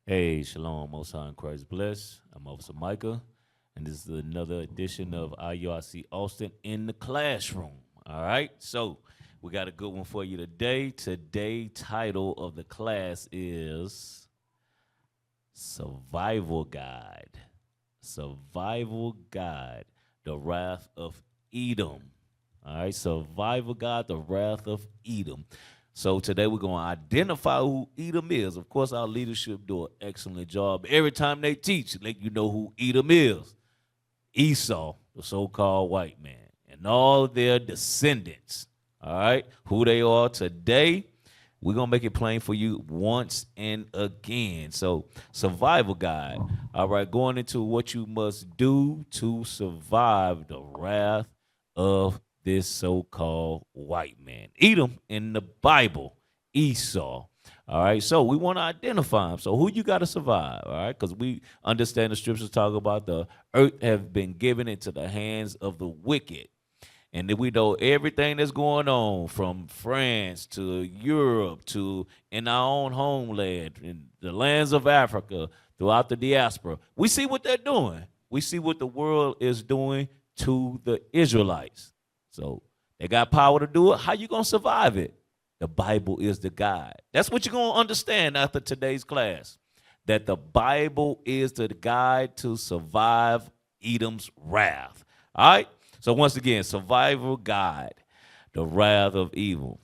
Hey, shalom, Most High in Christ bless. I'm Officer Micah, and this is another edition of IUIC Austin in the classroom. All right, so we got a good one for you today. Today's title of the class is Survival Guide. Survival Guide, the Wrath of Edom. All right, Survival Guide, the Wrath of Edom. So today we're going to identify who Edom is. Of course, our leadership do an excellent job. Every time they teach, let you know who Edom is. Esau, the so-called white man, and all their descendants. All right, who they are today, we're going to make it plain for you once and again. So, survival guide. All right, going into what you must do to survive the wrath of this so-called white man. Edom in the Bible, Esau. All right, so we want to identify him. So who you got to survive, all right? Because we understand the scriptures talk about the earth have been given into the hands of the wicked. And then we know everything that's going on from France to Europe to in our own homeland, in the lands of Africa, throughout the diaspora. We see what they're doing. We see what the world is doing to the Israelites. So they got power to do it. How you going to survive it? The Bible is the guide. That's what you're going to understand after today's class, that the Bible is the guide to survive Edom's wrath. All right? So once again, survival guide, the wrath of evil,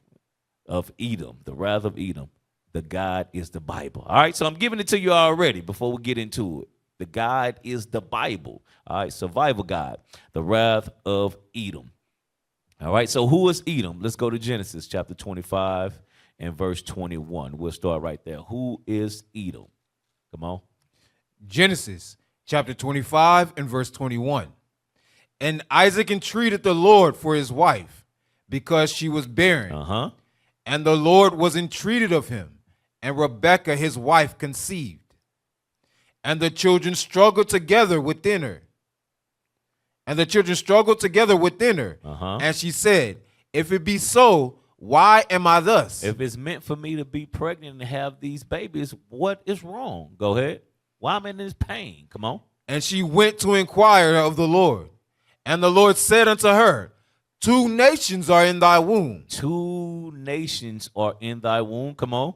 of Edom, the wrath of Edom. The guide is the Bible. All right? So I'm giving it to you already before we get into it. The guide is the Bible. All right? Survival guide, the wrath of Edom. All right, so who is Edom? Let's go to Genesis chapter 25 and verse 21. We'll start right there. Who is Edom? Come on. Genesis chapter 25 and verse 21. And Isaac entreated the Lord for his wife, because she was barren. And the Lord was entreated of him, and Rebekah his wife conceived. And the children struggled together within her. And the children struggled together within her. And she said, if it be so, why am I thus? If it's meant for me to be pregnant and have these babies, what is wrong? Go ahead. Why am I in this pain? Come on. And she went to inquire of the Lord. And the Lord said unto her, 2 nations are in thy womb. 2 nations are in thy womb. Come on.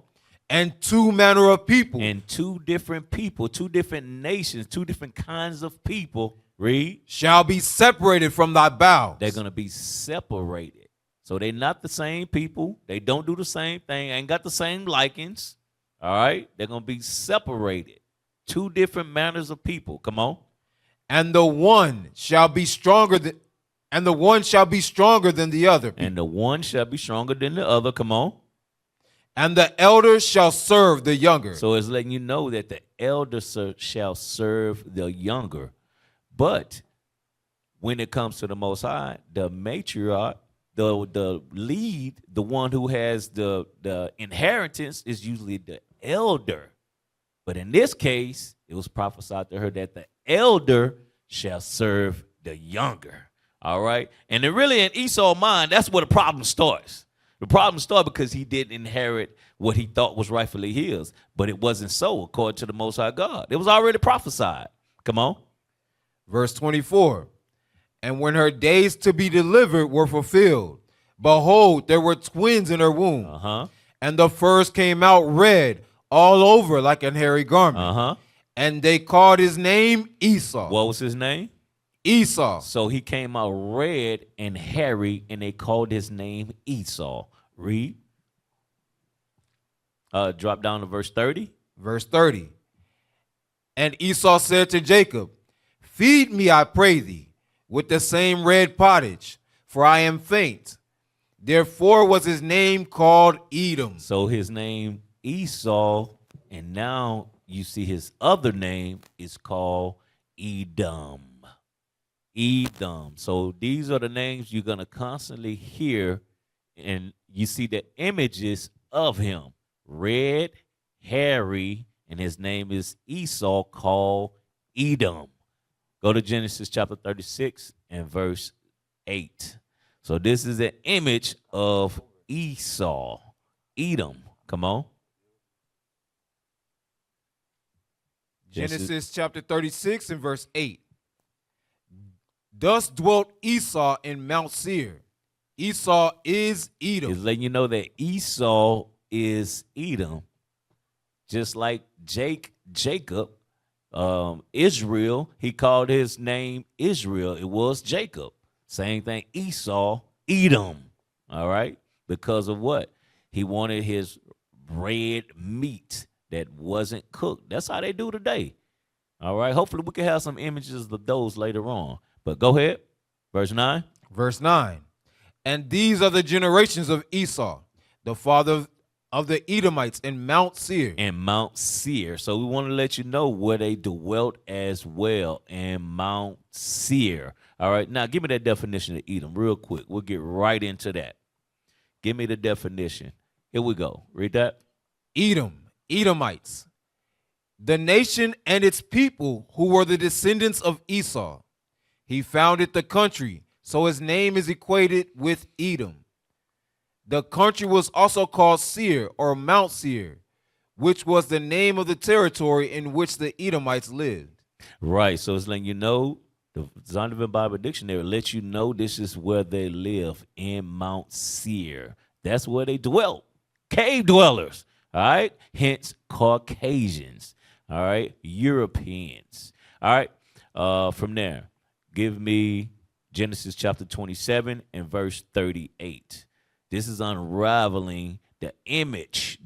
And 2 manner of people. And 2 different people, 2 different nations, 2 different kinds of people. Read. Shall be separated from thy bowels. They're going to be separated. So they're not the same people. They don't do the same thing. Ain't got the same likings. All right. They're going to be separated. 2 different manners of people. Come on. And the one shall be stronger than the one shall be stronger than the other. And the one shall be stronger than the other. Come on. And the elder shall serve the younger. So it's letting you know that the elder shall serve the younger. But when it comes to the Most High, the matriarch, the lead, the one who has the inheritance is usually the elder. But in this case, it was prophesied to her that the elder shall serve the younger. All right? And then really in Esau's mind, that's where the problem starts. The problem started because he didn't inherit what he thought was rightfully his. But it wasn't so according to the Most High God. It was already prophesied. Come on. Verse 24, and when her days to be delivered were fulfilled, behold, there were twins in her womb. And the first came out red all over like an hairy garment. And they called his name Esau. What was his name? Esau. So he came out red and hairy, and they called his name Esau. Read. Drop down to verse 30. Verse 30. And Esau said to Jacob, feed me, I pray thee, with the same red pottage, for I am faint. Therefore was his name called Edom. So his name Esau, and now you see his other name is called Edom. Edom. So these are the names you're going to constantly hear, and you see the images of him. Red, hairy, and his name is Esau, called Edom. Go to Genesis chapter 36 and verse 8. So this is an image of Esau, Edom. Come on. Genesis chapter 36 and verse 8. Thus dwelt Esau in Mount Seir. Esau is Edom. It's letting you know that Esau is Edom. Just like Jacob, Israel, he called his name Israel. It was Jacob. Same thing, Esau, Edom. All right? Because of what? He wanted his red meat that wasn't cooked. That's how they do today. All right? Hopefully we can have some images of those later on. But go ahead. Verse 9. Verse 9. And these are the generations of Esau, the father of the Edomites in Mount Seir. In Mount Seir. So we want to let you know where they dwelt as well, in Mount Seir. All right. Now give me that definition of Edom real quick. We'll get right into that. Give me the definition. Here we go. Read that. Edom, Edomites, the nation and its people who were the descendants of Esau. He founded the country, so his name is equated with Edom. The country was also called Seir or Mount Seir, which was the name of the territory in which the Edomites lived. Right. So it's letting you know, the Zondervan Bible Dictionary lets you know this is where they live, in Mount Seir. That's where they dwelt. Cave dwellers. All right. Hence Caucasians. All right. Europeans. All right. From there, give me Genesis chapter 27 and verse 38. This is unraveling the image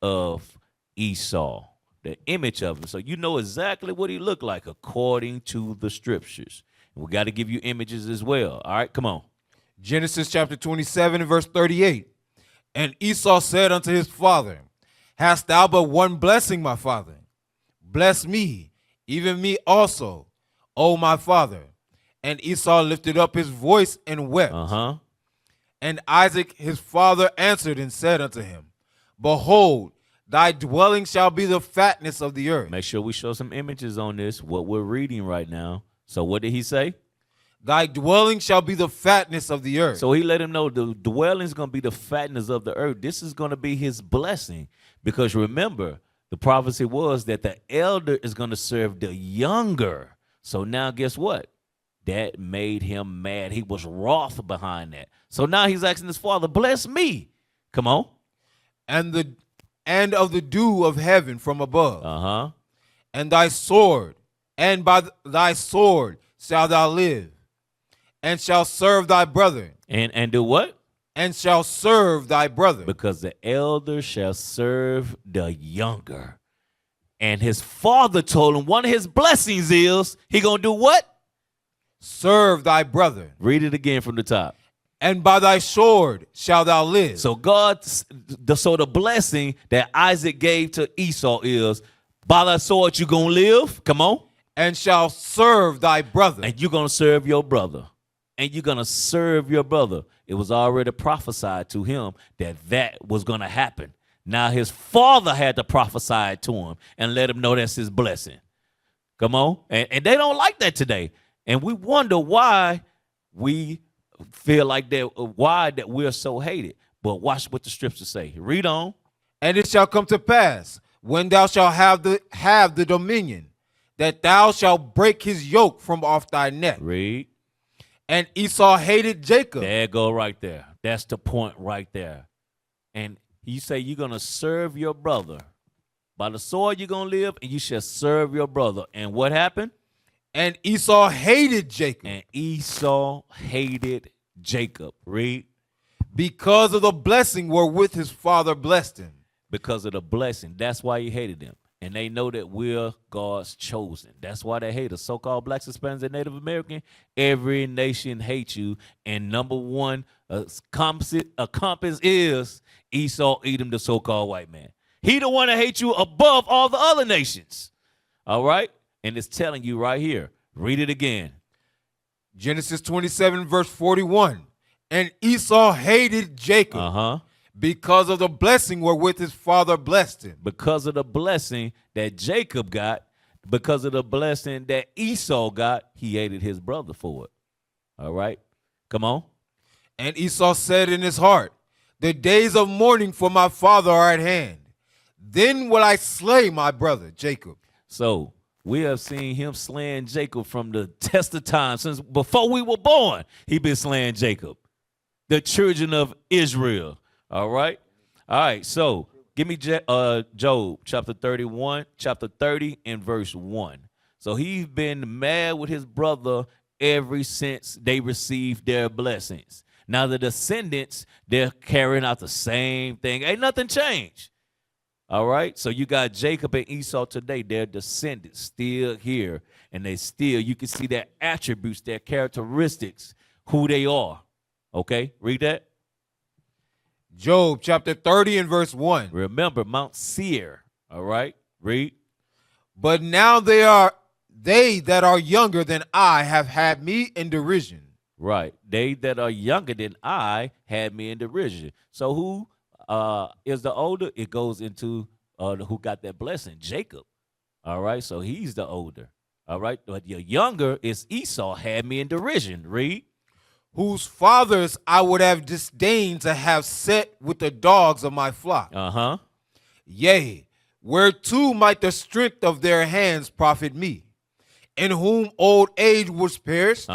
of Esau, the image of him. So you know exactly what he looked like according to the scriptures. And we got to give you images as well. All right, come on. Genesis chapter 27 and verse 38. And Esau said unto his father, Hast thou but one blessing, my father? Bless me, even me also, O my father. And Esau lifted up his voice and wept. And Isaac his father answered and said unto him, Behold, thy dwelling shall be the fatness of the earth. Make sure we show some images on this, what we're reading right now. So what did he say? Thy dwelling shall be the fatness of the earth. So he let him know the dwelling is going to be the fatness of the earth. This is going to be his blessing. Because remember, the prophecy was that the elder is going to serve the younger. So now guess what? That made him mad. He was wroth behind that. So now he's asking his father, bless me. Come on. And of the dew of heaven from above. And thy sword, and by thy sword shalt thou live, and shall serve thy brother. And do what? And shall serve thy brother. Because the elder shall serve the younger. And his father told him one of his blessings is he going to do what? Serve thy brother. Read it again from the top. And by thy sword shalt thou live. So the blessing that Isaac gave to Esau is, by thy sword you're going to live. Come on. And shall serve thy brother. And you're going to serve your brother. And you're going to serve your brother. It was already prophesied to him that was going to happen. Now his father had to prophesy it to him and let him know that's his blessing. Come on. And they don't like that today. And we wonder why we feel like that we're so hated. But watch what the scriptures say. Read on. And it shall come to pass, when thou shalt have the dominion, that thou shalt break his yoke from off thy neck. Read. And Esau hated Jacob. There go right there. That's the point right there. And you say you're going to serve your brother. By the sword you're going to live, and you shall serve your brother. And what happened? And Esau hated Jacob. And Esau hated Jacob. Read. Because of the blessing wherewith his father blessed him. Because of the blessing. That's why he hated him. And they know that we're God's chosen. That's why they hate us. So-called blacks, Hispanics, and Native American. Every nation hates you. And number one, a compass is Esau, Edom, the so-called white man. He the one that hates you above all the other nations. All right? And it's telling you right here. Read it again. Genesis 27, verse 41. And Esau hated Jacob. Because of the blessing wherewith his father blessed him. Because of the blessing that Jacob got, because of the blessing that Esau got, he hated his brother for it. All right? Come on. And Esau said in his heart, the days of mourning for my father are at hand. Then will I slay my brother Jacob So we have seen him slaying Jacob from the test of time. Since before we were born, he been slaying Jacob, the children of Israel. All right. So give me Job chapter 30 and verse 1. So he's been mad with his brother ever since they received their blessings. Now the descendants, they're carrying out the same thing. Ain't nothing changed. All right. So you got Jacob and Esau today. Their descendants still here. And you can see their attributes, their characteristics, who they are. Okay. Read that. Job chapter 30 and verse 1. Remember Mount Seir. All right. Read. But now they that are younger than I have had me in derision. Right. They that are younger than I had me in derision. So who is the older? It goes into who got that blessing? Jacob. All right. So he's the older. All right. But your younger is Esau, had me in derision. Read. Whose fathers I would have disdained to have set with the dogs of my flock. Yea, whereto might the strength of their hands profit me, in whom old age was perished.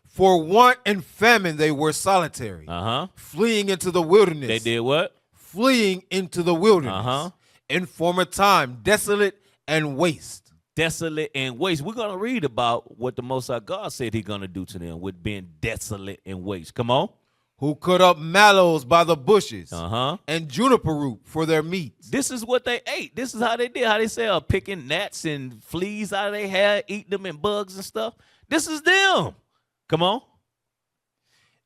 For want and famine they were solitary, fleeing into the wilderness. They did what? Fleeing into the wilderness. In former time, desolate and waste. Desolate and waste. We're going to read about what the Most High God said he's going to do to them with being desolate and waste. Come on. Who cut up mallows by the bushes and juniper root for their meat. This is what they ate. This is how they did. How they say picking gnats and fleas out of their hair, eating them and bugs and stuff. This is them. Come on.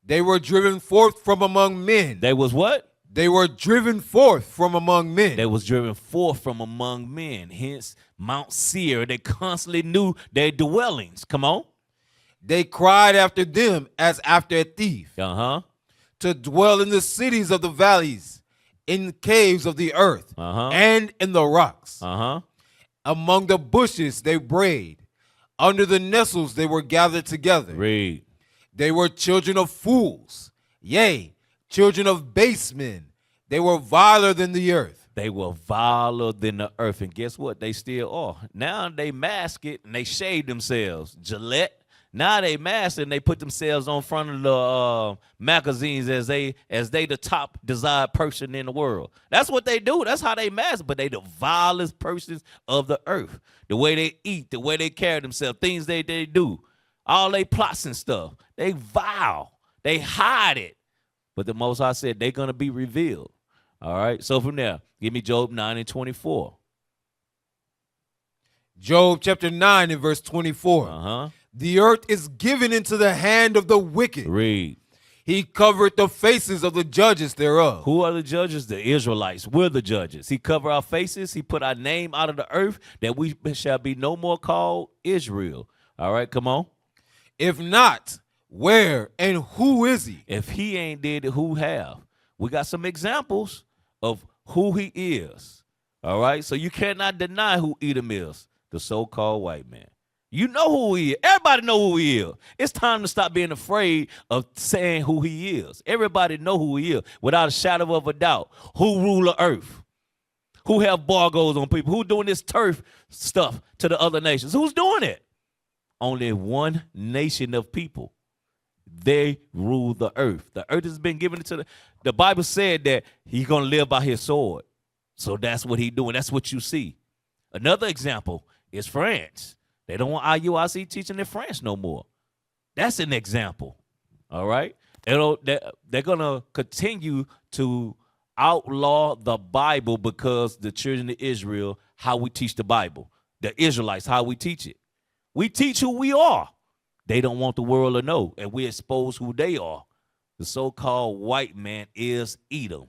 They were driven forth from among men. They was what? They were driven forth from among men. They was driven forth from among men. Hence, Mount Seir. They constantly knew their dwellings. Come on. They cried after them as after a thief. To dwell in the cities of the valleys, in the caves of the earth, and in the rocks. Among the bushes they brayed. Under the nettles they were gathered together. Read. They were children of fools. Yea, children of base men. They were viler than the earth. They were viler than the earth. And guess what? They still are. Now they mask it and they shave themselves. Gillette. Now they mask it and they put themselves on front of the magazines as they the top desired person in the world. That's what they do. That's how they mask. But they the vilest persons of the earth. The way they eat, the way they carry themselves, things they do. All they plots and stuff. They vile. They hide it. But the Most High said they're going to be revealed. All right. So from there, give me Job 9 and 24. Job chapter 9 and verse 24. The earth is given into the hand of the wicked. Read. He covered the faces of the judges thereof. Who are the judges? The Israelites. We're the judges. He covered our faces. He put our name out of the earth that we shall be no more called Israel. All right. Come on. If not, where and who is he? If he ain't did it, who have? We got some examples of who he is. All right. So you cannot deny who Edom is, the so-called white man. You know who he is. Everybody know who he is. It's time to stop being afraid of saying who he is. Everybody know who he is without a shadow of a doubt. Who rule the earth? Who have bargoes on people? Who doing this turf stuff to the other nations? Who's doing it? Only one nation of people. They rule the earth. The earth has been given to the Bible said that he's going to live by his sword. So that's what he's doing. That's what you see. Another example is France. They don't want IUIC teaching in France no more. That's an example. All right. They're going to continue to outlaw the Bible because the children of Israel, how we teach the Bible. The Israelites, how we teach it. We teach who we are. They don't want the world to know, and we expose who they are. The so-called white man is Edom.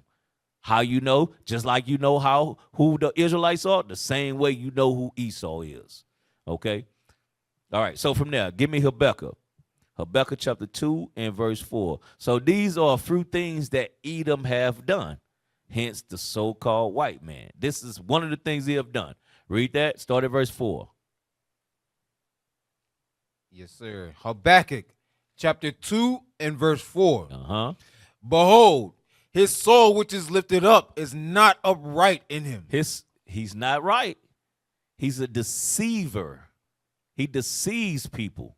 How you know? Just like you know who the Israelites are, the same way you know who Esau is. Okay? All right, so from there, give me Habakkuk. Habakkuk chapter 2 and verse 4. So these are a few things that Edom have done, hence the so-called white man. This is one of the things they have done. Read that. Start at verse 4. Yes, sir. Habakkuk chapter 2 and verse 4. Behold, his soul which is lifted up is not upright in him. He's not right. He's a deceiver. He deceives people.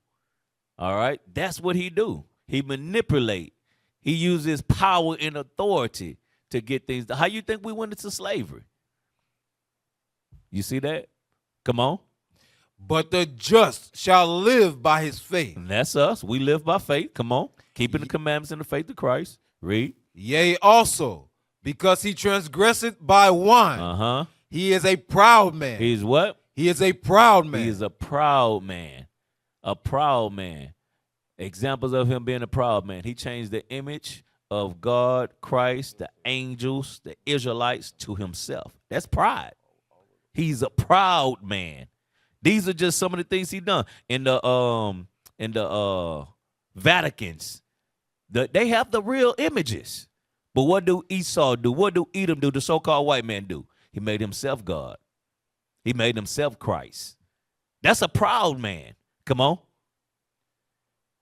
All right? That's what he do. He manipulate. He uses power and authority to get things. How you think we went into slavery? You see that? Come on. But the just shall live by his faith. And that's us. We live by faith. Come on. Keeping the commandments and the faith of Christ. Read. Yea, also, because he transgresseth by one. He is a proud man. He is what? He is a proud man. He is a proud man. A proud man. Examples of him being a proud man. He changed the image of God, Christ, the angels, the Israelites to himself. That's pride. He's a proud man. These are just some of the things he done. In the Vaticans, they have the real images. But what do Esau do? What do Edom do? The so-called white man do? He made himself God. He made himself Christ. That's a proud man. Come on.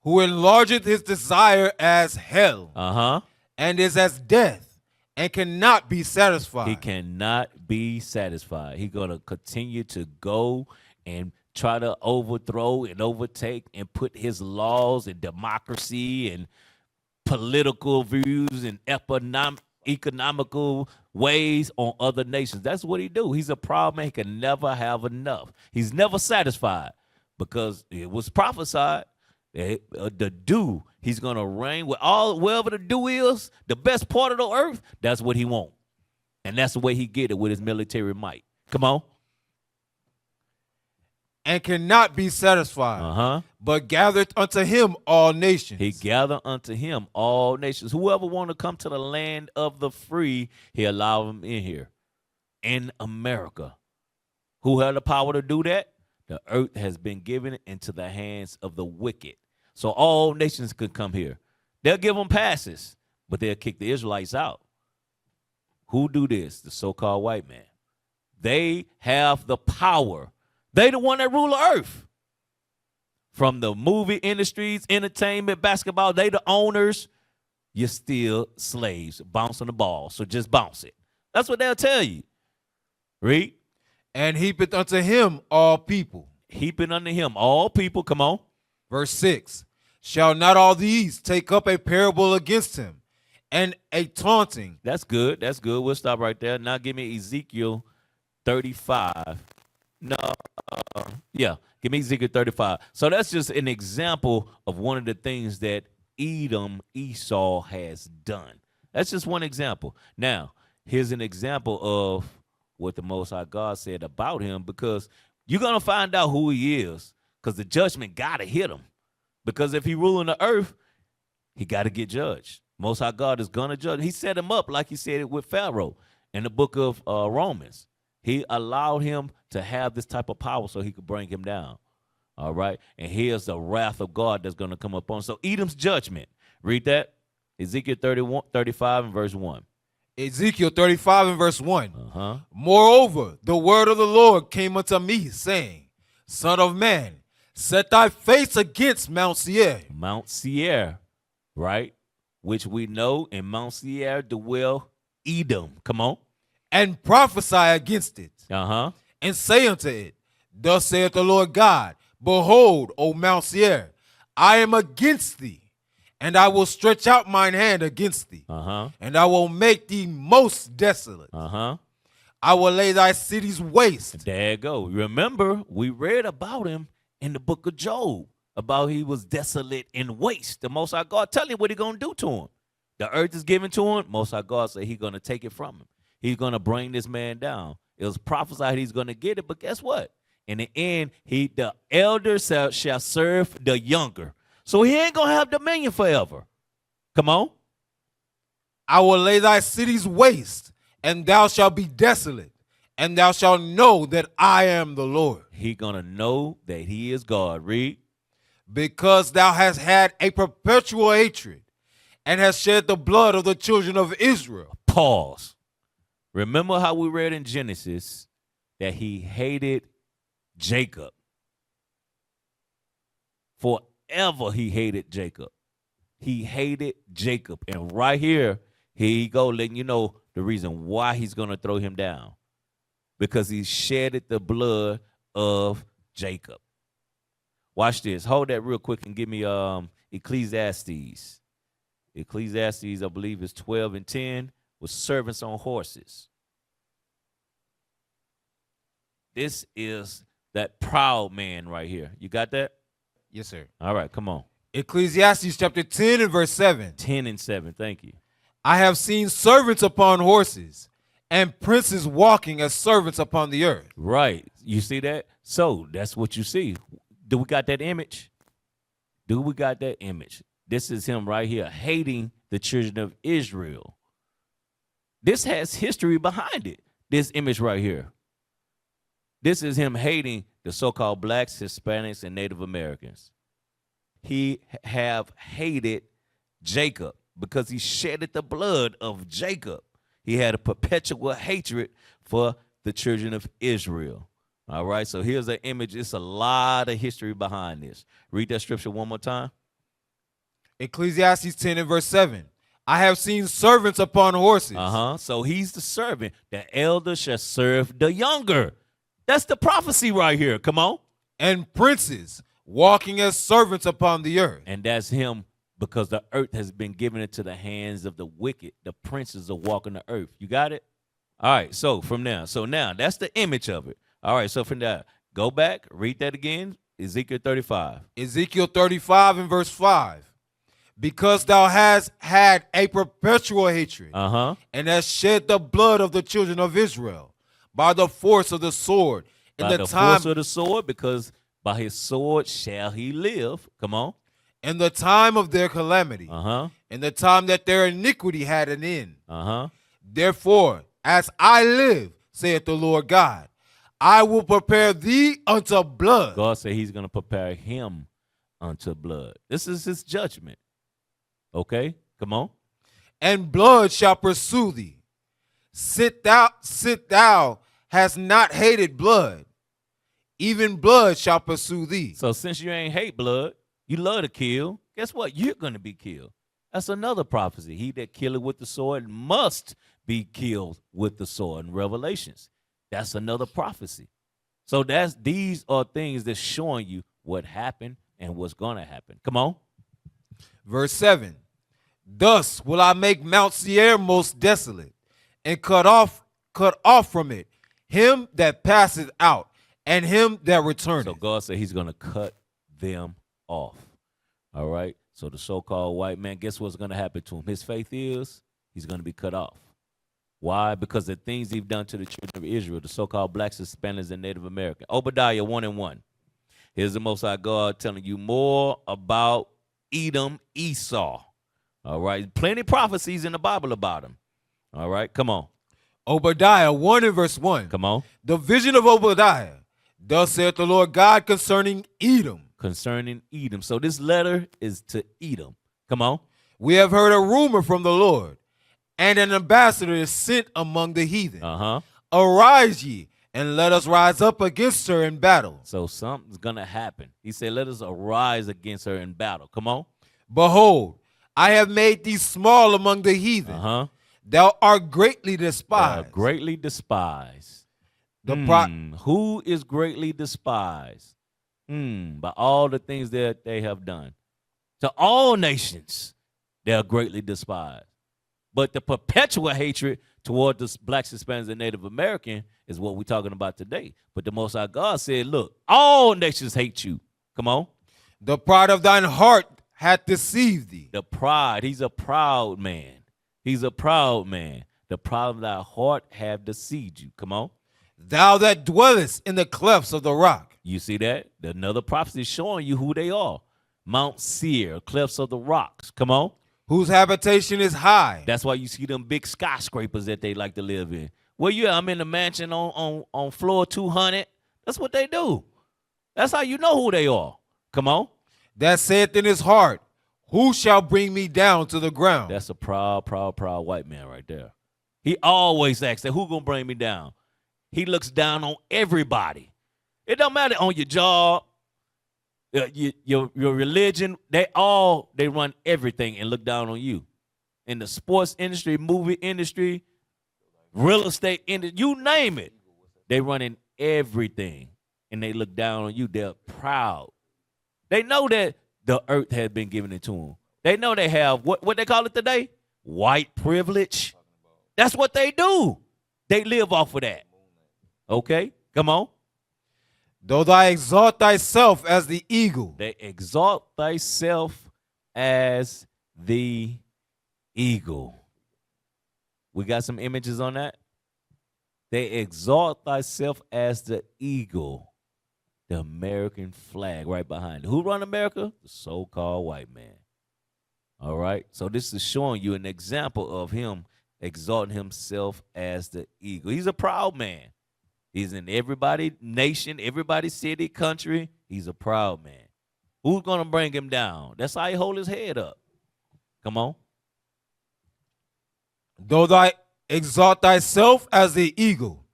Who enlargeth his desire as hell. And is as death, and cannot be satisfied. He cannot be satisfied. He's going to continue to go and try to overthrow and overtake and put his laws and democracy and political views and economical ways on other nations. That's what he do. He's a proud man. He can never have enough. He's never satisfied because it was prophesied the dew, he's going to reign with all, wherever the dew is, the best part of the earth, that's what he want. And that's the way he get it with his military might. Come on. And cannot be satisfied, but gathered unto him all nations. He gathered unto him all nations. Whoever want to come to the land of the free, he allow them in here. In America. Who had the power to do that? The earth has been given into the hands of the wicked. So all nations could come here. They'll give them passes, but they'll kick the Israelites out. Who do this? The so-called white man. They have the power. They the one that rule the earth. From the movie industries, entertainment, basketball, they the owners. You're still slaves bouncing the ball. So just bounce it. That's what they'll tell you. Read. And heapeth unto him all people. Heaping unto him all people. Come on. Verse 6. Shall not all these take up a parable against him and a taunting? That's good. That's good. We'll stop right there. Now give me Ezekiel 35. No. Yeah. Give me Ezekiel 35. So that's just an example of one of the things that Edom, Esau has done. That's just one example. Now, here's an example of what the Most High God said about him, because you're going to find out who he is, because the judgment got to hit him. Because if he ruling the earth, he got to get judged. Most High God is going to judge. He set him up like he said it with Pharaoh in the book of Romans. He allowed him to have this type of power so he could bring him down. All right. And here's the wrath of God that's going to come upon. So Edom's judgment. Read that. Ezekiel 35 and verse 1. Ezekiel 35 and verse 1. Moreover, the word of the Lord came unto me, saying, Son of man, set thy face against Mount Seir. Mount Seir, right? Which we know in Mount Seir dwell Edom. Come on. And prophesy against it. And say unto it, Thus saith the Lord God, Behold, O Mount Seir, I am against thee, and I will stretch out mine hand against thee, and I will make thee most desolate. I will lay thy cities waste. There you go. Remember, we read about him in the book of Job, about he was desolate and waste. The Most High God tell him what he going to do to him. The earth is given to him. Most High God said he's going to take it from him. He's going to bring this man down. It was prophesied he's going to get it, but guess what? In the end, the elder shall serve the younger. So he ain't going to have dominion forever. Come on. I will lay thy cities waste, and thou shalt be desolate, and thou shalt know that I am the Lord. He going to know that he is God. Read. Because thou hast had a perpetual hatred, and hast shed the blood of the children of Israel. Pause. Remember how we read in Genesis that he hated Jacob. Forever he hated Jacob. He hated Jacob. And right here he go letting you know the reason why he's going to throw him down. because he shedded the blood of Jacob. Watch this. Hold that real quick and give me Ecclesiastes. Ecclesiastes, I believe, is 12 and 10 with servants on horses. This is that proud man right here. You got that? Yes, sir. All right, come on. Ecclesiastes chapter 10 and verse 7. 10 and 7, thank you. I have seen servants upon horses and princes walking as servants upon the earth. Right. You see that? So that's what you see. Do we got that image? Do we got that image? This is him right here hating the children of Israel. This has history behind it, this image right here. This is him hating the so-called blacks, Hispanics, and Native Americans. He have hated Jacob because he shedded the blood of Jacob. He had a perpetual hatred for the children of Israel. All right, so here's an image. It's a lot of history behind this. Read that scripture one more time. Ecclesiastes 10 and verse 7. I have seen servants upon horses. So he's the servant. The elder shall serve the younger. That's the prophecy right here. Come on. And princes walking as servants upon the earth. And that's him because the earth has been given into the hands of the wicked. The princes are walking the earth. You got it? All right, so from now. So now that's the image of it. All right, so from there, go back, read that again. Ezekiel 35. Ezekiel 35 and verse 5. Because thou hast had a perpetual hatred and hast shed the blood of the children of Israel by the force of the sword. By the force of the sword, because by his sword shall he live. Come on. In the time of their calamity, in the time that their iniquity had an end. Therefore, as I live, saith the Lord God, I will prepare thee unto blood. God said he's going to prepare him unto blood. This is his judgment. Okay, come on. And blood shall pursue thee. Sit thou hast not hated blood. Even blood shall pursue thee. So since you ain't hate blood, you love to kill, guess what? You're going to be killed. That's another prophecy. He that killeth with the sword must be killed with the sword in Revelations. That's another prophecy. So these are things that's showing you what happened and what's going to happen. Come on. Verse 7. Thus will I make Mount Seir most desolate, and cut off from it him that passeth out, and him that returneth. So God said he's going to cut them off. All right. So the so-called white man, guess what's going to happen to him? His faith is he's going to be cut off. Why? Because the things he's done to the children of Israel, the so-called blacks, Hispanics, and Native American. Obadiah 1 and 1. Here's the Most High God telling you more about Edom, Esau. All right. Plenty of prophecies in the Bible about him. All right. Come on. Obadiah 1 and verse 1. Come on. The vision of Obadiah. Thus saith the Lord God concerning Edom. Concerning Edom. So this letter is to Edom. Come on. We have heard a rumor from the Lord, and an ambassador is sent among the heathen. Arise ye, and let us rise up against her in battle. So something's going to happen. He said, let us arise against her in battle. Come on. Behold, I have made thee small among the heathen. Thou art greatly despised. Greatly despised. Who is greatly despised? By all the things that they have done. To all nations, they are greatly despised. But the perpetual hatred toward the blacks, Hispanics, and Native American is what we're talking about today. But the Most High God said, look, all nations hate you. Come on. The pride of thine heart hath deceived thee. The pride. He's a proud man. He's a proud man. The pride of thy heart have deceived you. Come on. Thou that dwellest in the clefts of the rock. You see that? Another prophecy showing you who they are. Mount Seir, clefts of the rocks. Come on. Whose habitation is high. That's why you see them big skyscrapers that they like to live in. Where you at? I'm in the mansion on floor 200. That's what they do. That's how you know who they are. Come on. That saith in his heart, who shall bring me down to the ground? That's a proud, proud, proud white man right there. He always asks that, who gonna bring me down? He looks down on everybody. It don't matter on your job, your religion. They run everything and look down on you. In the sports industry, movie industry, real estate industry, you name it. They running everything, and they look down on you. They're proud. They know that the earth has been given it to them. They know they have what they call it today? White privilege. That's what they do. They live off of that. Okay, come on. Though thou exalt thyself as the eagle. They exalt thyself as the eagle. We got some images on that. They exalt thyself as the eagle. The American flag right behind it. Who run America? The so-called white man. All right. So this is showing you an example of him exalting himself as the eagle. He's a proud man. He's in everybody's nation, everybody's city, country. He's a proud man. Who's going to bring him down? That's how he hold his head up. Come on. Though thou exalt thyself as the eagle,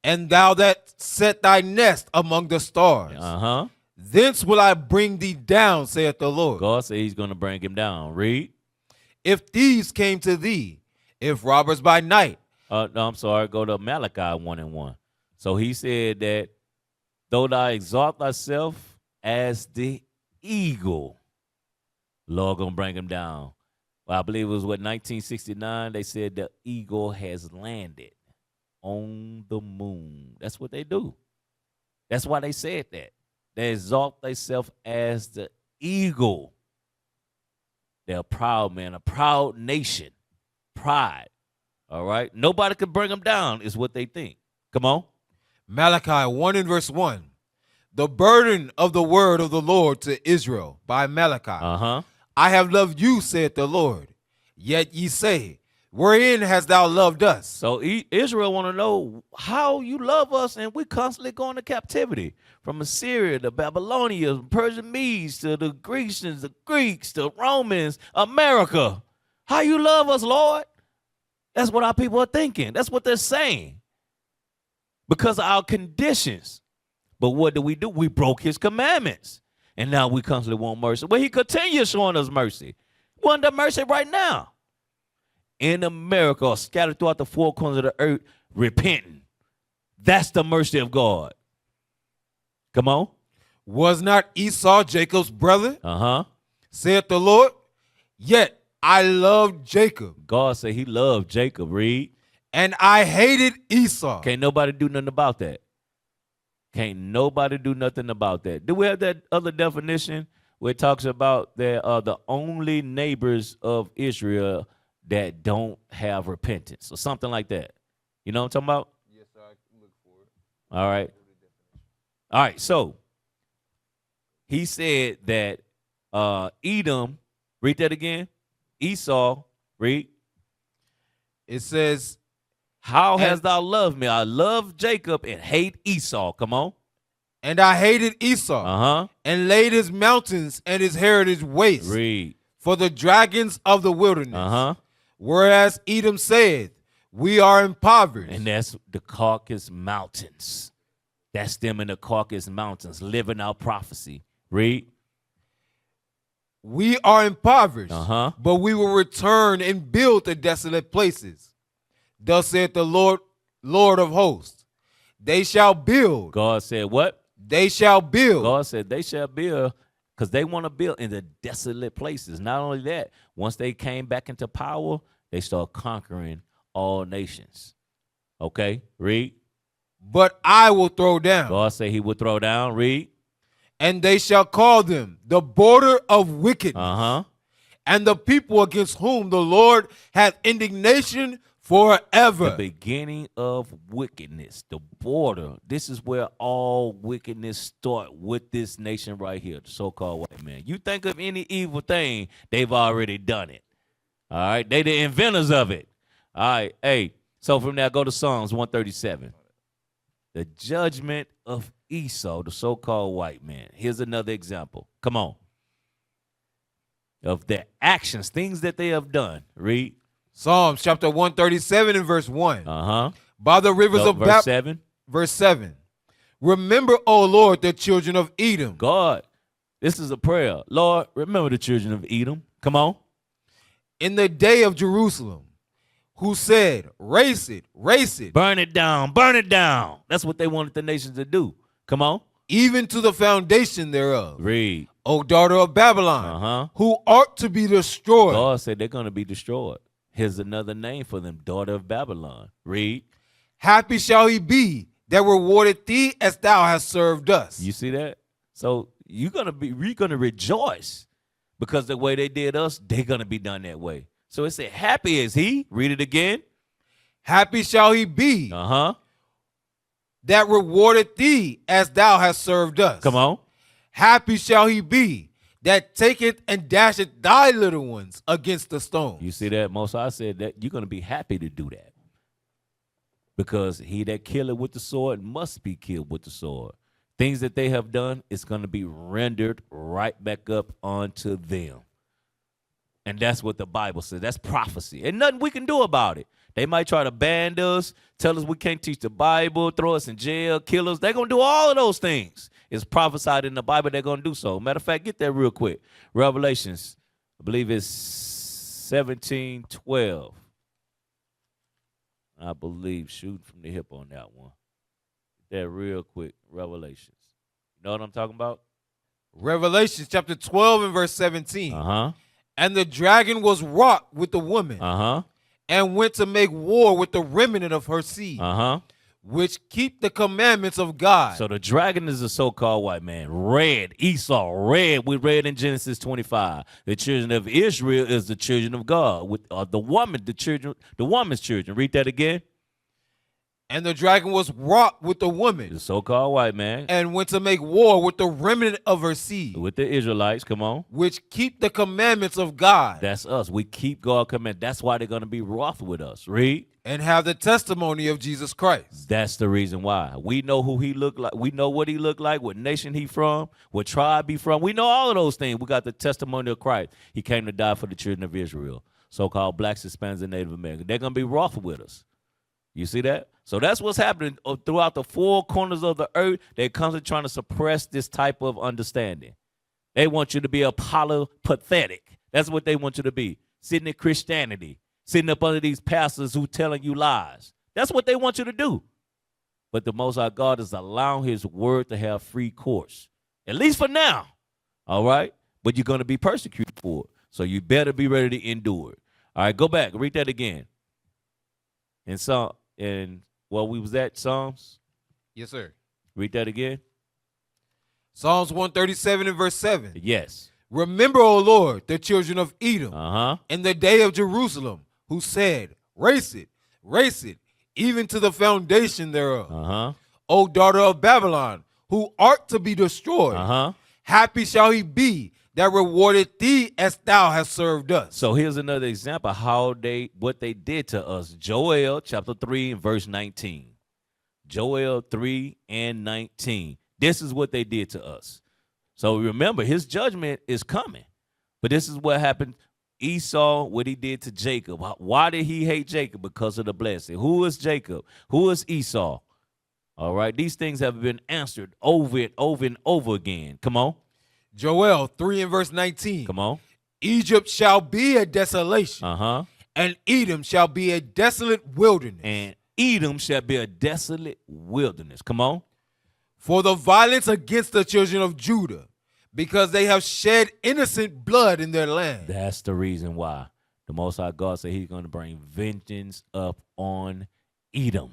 and thou that set thy nest among the stars, thence will I bring thee down, saith the Lord. God said he's going to bring him down. Read. If thieves came to thee, if robbers by night. No, I'm sorry. Go to Malachi 1:1. So he said that though thou exalt thyself as the eagle, Lord gonna bring him down. Well, I believe it was 1969. They said the eagle has landed on the moon. That's what they do. That's why they said that. They exalt themselves as the eagle. They're a proud man, a proud nation. Pride. All right? Nobody could bring them down is what they think. Come on. Malachi 1:1. The burden of the word of the Lord to Israel by Malachi. I have loved you, saith the Lord. Yet ye say, wherein hast thou loved us? So Israel want to know how you love us, and we constantly going to captivity. From Assyria to Babylonia, Persian Medes to the Grecians, the Greeks, the Romans, America. How you love us, Lord? That's what our people are thinking. That's what they're saying. Because of our conditions. But what do? We broke his commandments. And now we constantly want mercy. Well, he continues showing us mercy. We want that mercy right now. In America, or scattered throughout the four corners of the earth, repenting. That's the mercy of God. Come on. Was not Esau Jacob's brother? Saith the Lord. Yet I loved Jacob. God said he loved Jacob. Read. And I hated Esau. Can't nobody do nothing about that. Can't nobody do nothing about that. Do we have that other definition where it talks about they are the only neighbors of Israel that don't have repentance or something like that? You know what I'm talking about? Yes, sir. I can look for it. All right. All right. So he said that Edom, read that again. Esau, read. It says, how hast thou loved me? I love Jacob and hate Esau. Come on. And I hated Esau. And laid his mountains and his heritage waste. Read. For the dragons of the wilderness. Whereas Edom said, we are impoverished. And that's the Caucasus Mountains. That's them in the Caucasus Mountains living out prophecy. Read. We are impoverished, but we will return and build the desolate places. Thus saith the Lord, Lord of hosts. They shall build. God said what? They shall build. God said they shall build because they want to build in the desolate places. Not only that, once they came back into power, they start conquering all nations. Okay, read. But I will throw down. God said he will throw down. Read. And they shall call them the border of wickedness. And the people against whom the Lord hath indignation forever. The beginning of wickedness, the border. This is where all wickedness start with this nation right here, the so-called white man. You think of any evil thing, they've already done it. All right, they the inventors of it. All right, hey, so from there, go to Psalms 137. The judgment of Esau, the so-called white man. Here's another example. Come on. Of their actions, things that they have done. Read. Psalms chapter 137 and verse 1. By the rivers of verse 7. Verse 7. Remember, O Lord, the children of Edom. God, this is a prayer. Lord, remember the children of Edom. Come on. In the day of Jerusalem, who said, race it, race it. Burn it down, burn it down. That's what they wanted the nations to do. Come on. Even to the foundation thereof. Read. O daughter of Babylon, who art to be destroyed. God said they're going to be destroyed. Here's another name for them, daughter of Babylon. Read. Happy shall he be that rewarded thee as thou hast served us. You see that? So we're gonna rejoice because the way they did us, they're gonna be done that way. So it said, happy is he. Read it again. Happy shall he be that rewarded thee as thou hast served us. Come on. Happy shall he be that taketh and dasheth thy little ones against the stone. You see that? Most I said that you're gonna be happy to do that. Because he that killeth with the sword must be killed with the sword. Things that they have done is going to be rendered right back up onto them. And that's what the Bible says. That's prophecy. And nothing we can do about it. They might try to ban us, tell us we can't teach the Bible, throw us in jail, kill us. They're going to do all of those things. It's prophesied in the Bible they're going to do so. Matter of fact, get that real quick. Revelations, I believe it's 17:12. I believe, shooting from the hip on that one. Get that real quick. Revelations. You know what I'm talking about? Revelations chapter 12 and verse 17. And the dragon was wroth with the woman. And went to make war with the remnant of her seed. Which keep the commandments of God. So the dragon is a so-called white man. Red, Esau, red. We read in Genesis 25. The children of Israel is the children of God. With the woman, the woman's children. Read that again. And the dragon was wroth with the woman. The so-called white man. And went to make war with the remnant of her seed. With the Israelites, come on. Which keep the commandments of God. That's us. We keep God's commandments. That's why they're going to be wroth with us. Read. And have the testimony of Jesus Christ. That's the reason why. We know who he looked like. We know what he looked like, what nation he from, what tribe he from. We know all of those things. We got the testimony of Christ. He came to die for the children of Israel, so-called blacks, Hispanics, and Native Americans. They're going to be wroth with us. You see that? So that's what's happening throughout the four corners of the earth. They're constantly trying to suppress this type of understanding. They want you to be apologetic. That's what they want you to be. Sitting in Christianity. Sitting up under these pastors who telling you lies. That's what they want you to do. But the Most High God is allowing his word to have free course. At least for now. All right? But you're going to be persecuted for it. So you better be ready to endure it. All right, go back. Read that again. We was at Psalms? Yes, sir. Read that again. Psalms 137 and verse 7. Yes. Remember, O Lord, the children of Edom in the day of Jerusalem, who said, race it, even to the foundation thereof. O daughter of Babylon, who art to be destroyed. Happy shall he be that rewarded thee as thou hast served us. So here's another example of what they did to us. Joel chapter 3 and verse 19. Joel 3 and 19. This is what they did to us. So remember, his judgment is coming. But this is what happened. Esau, what he did to Jacob. Why did he hate Jacob? Because of the blessing. Who is Jacob? Who is Esau? All right. These things have been answered over and over and over again. Come on. Joel 3 and verse 19. Come on. Egypt shall be a desolation. And Edom shall be a desolate wilderness. And Edom shall be a desolate wilderness. Come on. For the violence against the children of Judah, because they have shed innocent blood in their land. That's the reason why the Most High God said he's going to bring vengeance up on Edom.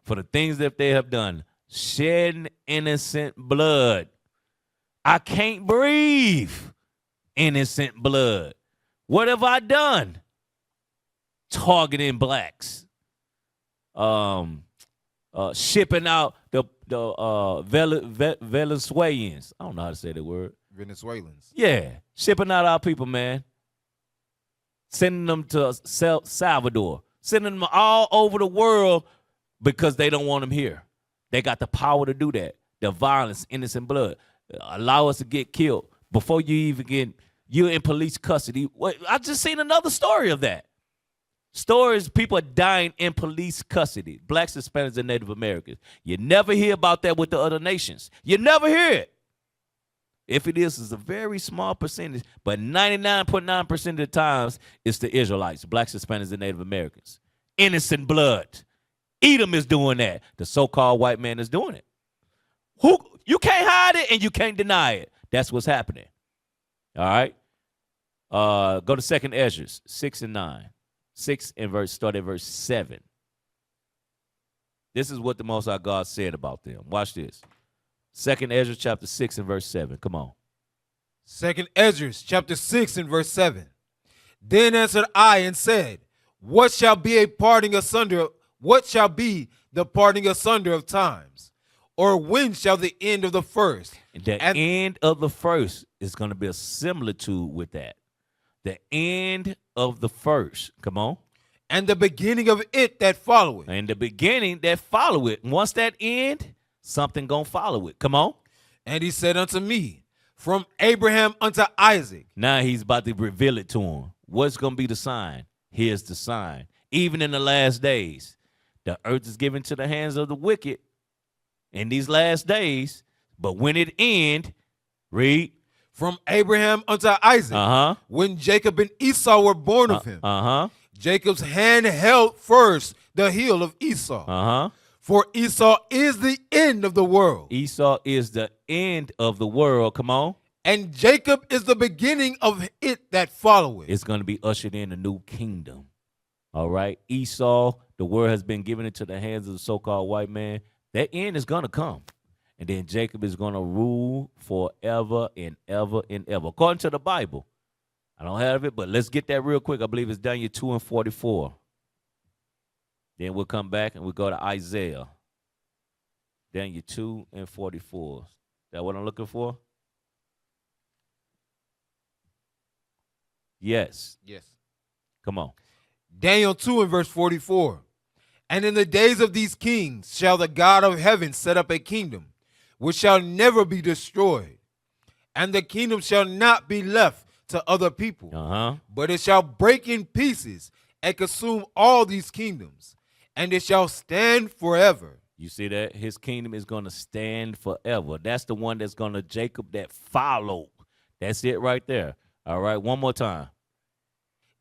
For the things that they have done, shedding innocent blood. I can't breathe innocent blood. What have I done? Targeting blacks. Shipping out the Venezuelans. I don't know how to say that word. Venezuelans. Yeah. Shipping out our people, man. Sending them to Salvador. Sending them all over the world because they don't want them here. They got the power to do that. The violence, innocent blood. Allow us to get killed before you're in police custody. I just seen another story of that. Stories, people are dying in police custody. Blacks, Hispanics, and Native Americans. You never hear about that with the other nations. You never hear it. If it is, it's a very small percentage, but 99.9% of the times, it's the Israelites, Blacks, Hispanics, and Native Americans. innocent blood. Edom is doing that. The so-called white man is doing it. You can't hide it and you can't deny it. That's what's happening. All right. Go to 2nd Ezra 6 and 9. 6 and start at verse 7. This is what the Most High God said about them. Watch this. 2nd Ezra chapter 6 and verse 7. Come on. 2nd Ezra chapter 6 and verse 7. Then answered I and said, what shall be the parting asunder of times? Or when shall the end of the first? The end of the first is going to be a similitude with that. The end of the first. Come on. And the beginning of it that follow it. And the beginning that follow it. Once that end, something going to follow it. Come on. And he said unto me, from Abraham unto Isaac. Now he's about to reveal it to him. What's going to be the sign? Here's the sign. Even in the last days, the earth is given to the hands of the wicked in these last days. But when it end, read. From Abraham unto Isaac, when Jacob and Esau were born of him, Jacob's hand held first the heel of Esau. For Esau is the end of the world. Esau is the end of the world. Come on. And Jacob is the beginning of it that followeth. It's going to be ushered in a new kingdom. All right. Esau, the word has been given into the hands of the so-called white man. That end is going to come. And then Jacob is going to rule forever and ever and ever. According to the Bible. I don't have it, but let's get that real quick. I believe it's Daniel 2 and 44. Then we'll come back and we'll go to Isaiah. Daniel 2 and 44. Is that what I'm looking for? Yes. Yes. Come on. Daniel 2 and verse 44. And in the days of these kings shall the God of heaven set up a kingdom, which shall never be destroyed. And the kingdom shall not be left to other people, but it shall break in pieces and consume all these kingdoms, and it shall stand forever. You see that? His kingdom is going to stand forever. That's the one that's going to Jacob that followed. That's it right there. All right, one more time.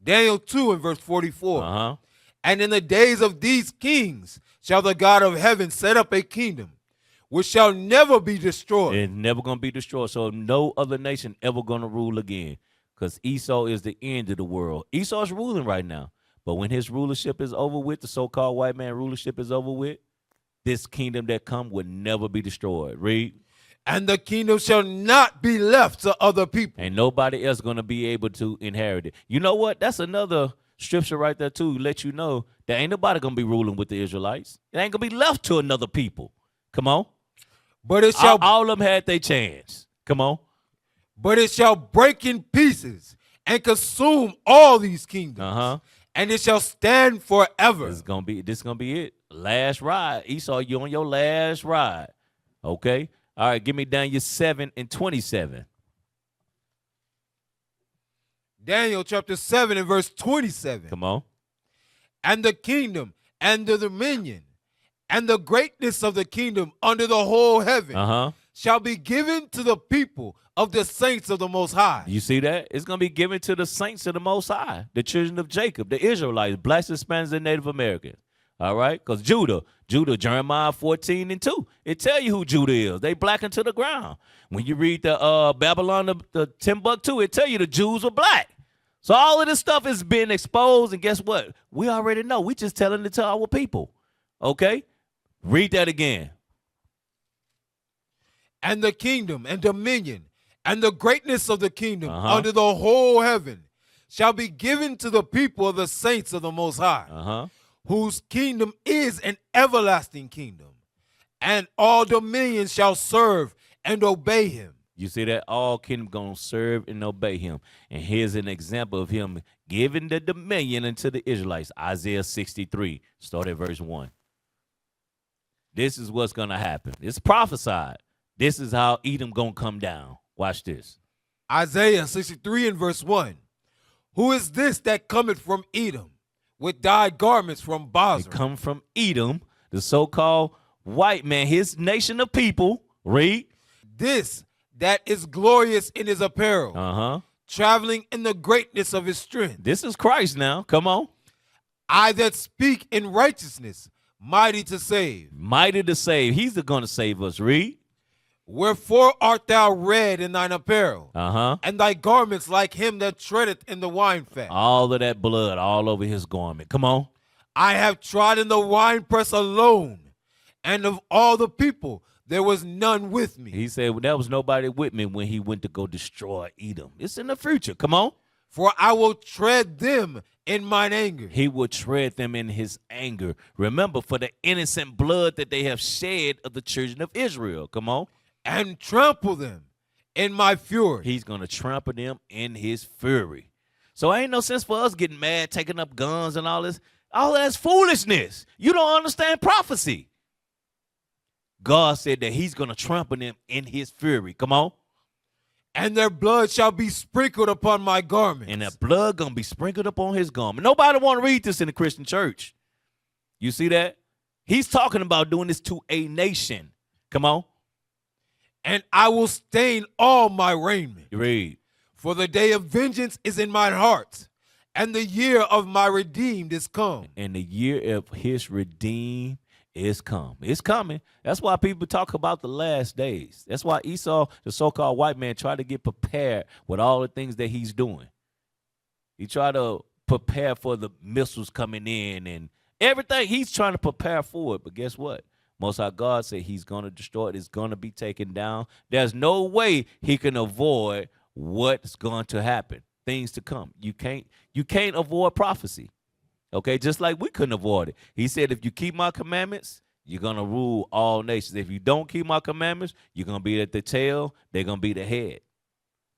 Daniel 2 and verse 44. And in the days of these kings shall the God of heaven set up a kingdom, which shall never be destroyed. It's never going to be destroyed. So no other nation ever going to rule again, because Esau is the end of the world. Esau's ruling right now. But when his rulership is over with, the so-called white man rulership is over with, this kingdom that come would never be destroyed. Read. And the kingdom shall not be left to other people. And nobody else going to be able to inherit it. You know what? That's another scripture right there, too. Let you know that ain't nobody going to be ruling with the Israelites. It ain't going to be left to another people. Come on. But it shall all of them had their chance. Come on. But it shall break in pieces and consume all these kingdoms. And it shall stand forever. This is gonna be it. Last ride. Esau, you on your last ride. Okay. All right, give me Daniel 7 and 27. Daniel chapter 7 and verse 27. Come on. And the kingdom and the dominion and the greatness of the kingdom under the whole heaven shall be given to the people of the saints of the Most High. You see that? It's going to be given to the saints of the Most High, the children of Jacob, the Israelites, blacks, Hispanics, and Native Americans. All right? Because Judah, Jeremiah 14 and 2, it tell you who Judah is. They black into the ground. When you read the Babylon, the Timbuktu, it tell you the Jews were black. So all of this stuff is being exposed, and guess what? We already know. We just telling it to our people. Okay? Read that again. And the kingdom and dominion and the greatness of the kingdom under the whole heaven shall be given to the people of the saints of the Most High, whose kingdom is an everlasting kingdom, and all dominions shall serve and obey him. You see that? All kingdom going to serve and obey him. And here's an example of him giving the dominion unto the Israelites. Isaiah 63, start at verse 1. This is what's going to happen. It's prophesied. This is how Edom going to come down. Watch this. Isaiah 63 and verse 1. Who is this that cometh from Edom with dyed garments from Bozrah? They come from Edom, the so-called white man, his nation of people. Read. This that is glorious in his apparel, traveling in the greatness of his strength. This is Christ now. Come on. I that speak in righteousness, mighty to save. Mighty to save. He's going to save us. Read. Wherefore art thou red in thine apparel, Uh-huh. and thy garments like him that treadeth in the wine fat. All of that blood all over his garment. Come on. I have trodden the winepress alone, and of all the people there was none with me. He said, well, there was nobody with me when he went to go destroy Edom. It's in the future. Come on. For I will tread them in mine anger. He will tread them in his anger. Remember, for the innocent blood that they have shed of the children of Israel. Come on. And trample them in my fury. He's going to trample them in his fury. So ain't no sense for us getting mad, taking up guns and all this. All that's foolishness. You don't understand prophecy. God said that he's going to trample them in his fury. Come on. And their blood shall be sprinkled upon my garments. And that blood going to be sprinkled upon his garment. Nobody want to read this in the Christian church. You see that? He's talking about doing this to a nation. Come on. And I will stain all my raiment. You read. For the day of vengeance is in mine heart, and the year of my redeemed is come. And the year of his redeemed is come. It's coming. That's why people talk about the last days. That's why Esau, the so-called white man, tried to get prepared with all the things that he's doing. He tried to prepare for the missiles coming in and everything. He's trying to prepare for it. But guess what? Most High God said he's going to destroy it. It's going to be taken down. There's no way he can avoid what's going to happen, things to come. You can't avoid prophecy. Okay, just like we couldn't avoid it. He said, if you keep my commandments, you're going to rule all nations. If you don't keep my commandments, you're going to be at the tail. They're going to be the head.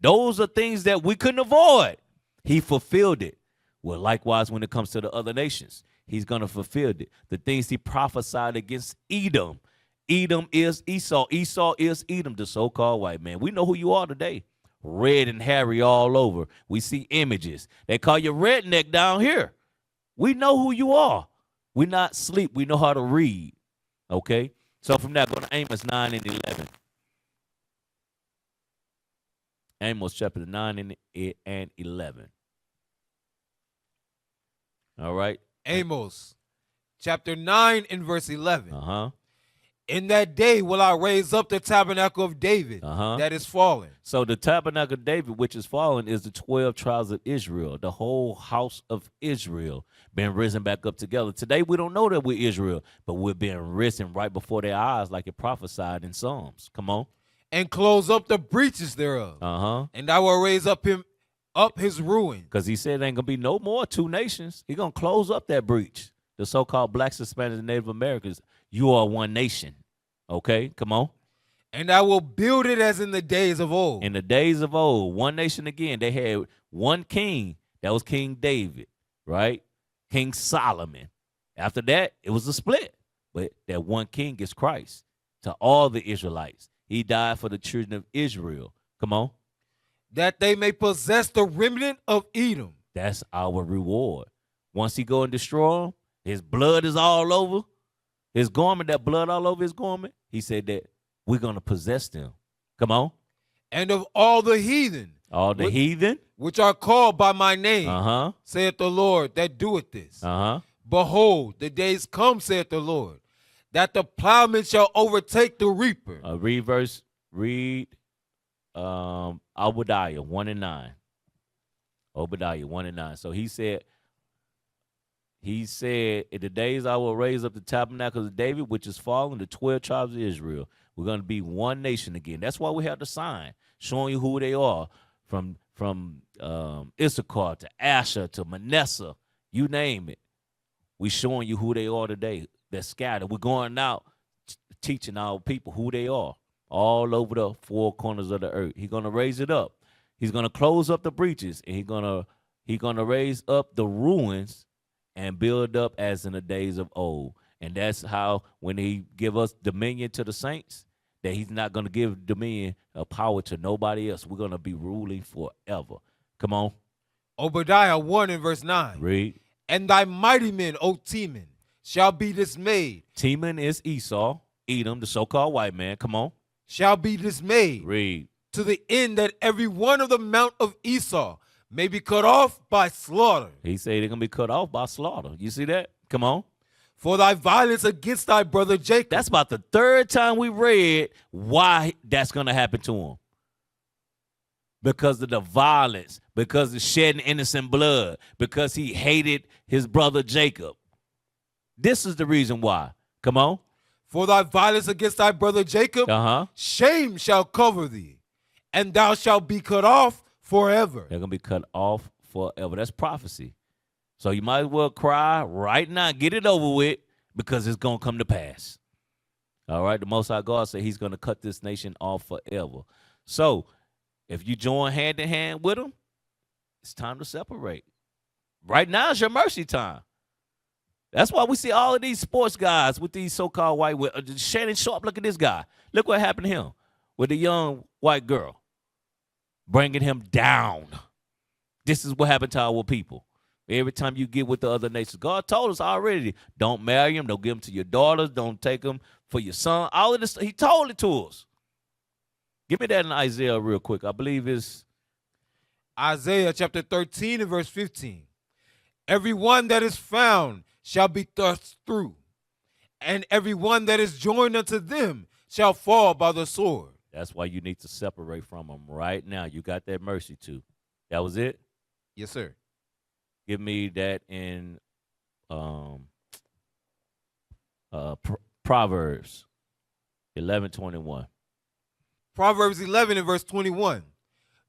Those are things that we couldn't avoid. He fulfilled it. Well, likewise, when it comes to the other nations, he's going to fulfill it. The things he prophesied against Edom. Edom is Esau. Esau is Edom, the so-called white man. We know who you are today. Red and hairy all over. We see images. They call you redneck down here. We know who you are. We're not asleep. We know how to read. Okay? So from that, go to Amos 9 and 11. Amos chapter 9 and 11. All right? Amos chapter 9 and verse 11. Uh-huh. In that day will I raise up the tabernacle of David that is fallen. So the tabernacle of David, which is fallen, is the 12 tribes of Israel, the whole house of Israel, being risen back up together. Today, we don't know that we're Israel, but we're being risen right before their eyes like it prophesied in Psalms. Come on. And close up the breaches thereof. Uh-huh. And I will raise up his ruin. Because he said there ain't going to be no more two nations. He's going to close up that breach. The so-called blacks, Hispanics, and Native Americans. You are one nation. Okay, come on. And I will build it as in the days of old. In the days of old, one nation again. They had one king. That was King David, right? King Solomon. After that, it was a split. But that one king is Christ to all the Israelites. He died for the children of Israel. Come on. That they may possess the remnant of Edom. That's our reward. Once he go and destroy him, his blood is all over his garment, that blood all over his garment. He said that we're going to possess them. Come on. And of all the heathen. All the heathen. Which are called by my name, saith the Lord that doeth this. Behold, the days come, saith the Lord, that the plowman shall overtake the reaper. Read Obadiah 1 and 9. Obadiah 1 and 9. So he said, in the days I will raise up the tabernacle of David, which is fallen, the 12 tribes of Israel. We're going to be one nation again. That's why we have the sign, showing you who they are, from Issachar to Asher to Manasseh, you name it. We're showing you who they are today. They're scattered. We're going out teaching our people who they are all over the four corners of the earth. He's going to raise it up. He's going to close up the breaches, and he's going to raise up the ruins and build up as in the days of old. And that's how, when he give us dominion to the saints, that he's not going to give dominion or power to nobody else. We're going to be ruling forever. Come on. Obadiah 1 and verse 9. Read. And thy mighty men, O Teman, shall be dismayed. Teman is Esau, Edom, the so-called white man. Come on. Shall be dismayed. Read. To the end that every one of the mount of Esau may be cut off by slaughter. He said they're going to be cut off by slaughter. You see that? Come on. For thy violence against thy brother Jacob. That's about the third time we read why that's going to happen to him. Because of the violence, because of shedding innocent blood, because he hated his brother Jacob. This is the reason why. Come on. For thy violence against thy brother Jacob, shame shall cover thee, and thou shalt be cut off forever. They're going to be cut off forever. That's prophecy. So you might as well cry right now, get it over with, because it's going to come to pass. All right, the Most High God said he's going to cut this nation off forever. So if you join hand in hand with him, it's time to separate. Right now is your mercy time. That's why we see all of these sports guys with these so-called white women. Shannon Sharp, look at this guy. Look what happened to him with a young white girl, bringing him down. This is what happened to our people. Every time you get with the other nations, God told us already, don't marry them, don't give them to your daughters, don't take them for your son. All of this, he told it to us. Give me that in Isaiah real quick. I believe it's Isaiah chapter 13 and verse 15. Everyone that is found shall be thrust through, and everyone that is joined unto them shall fall by the sword. That's why you need to separate from them right now. You got that mercy too. That was it? Yes, sir. Give me that in Proverbs 11:21. Proverbs 11 and verse 21.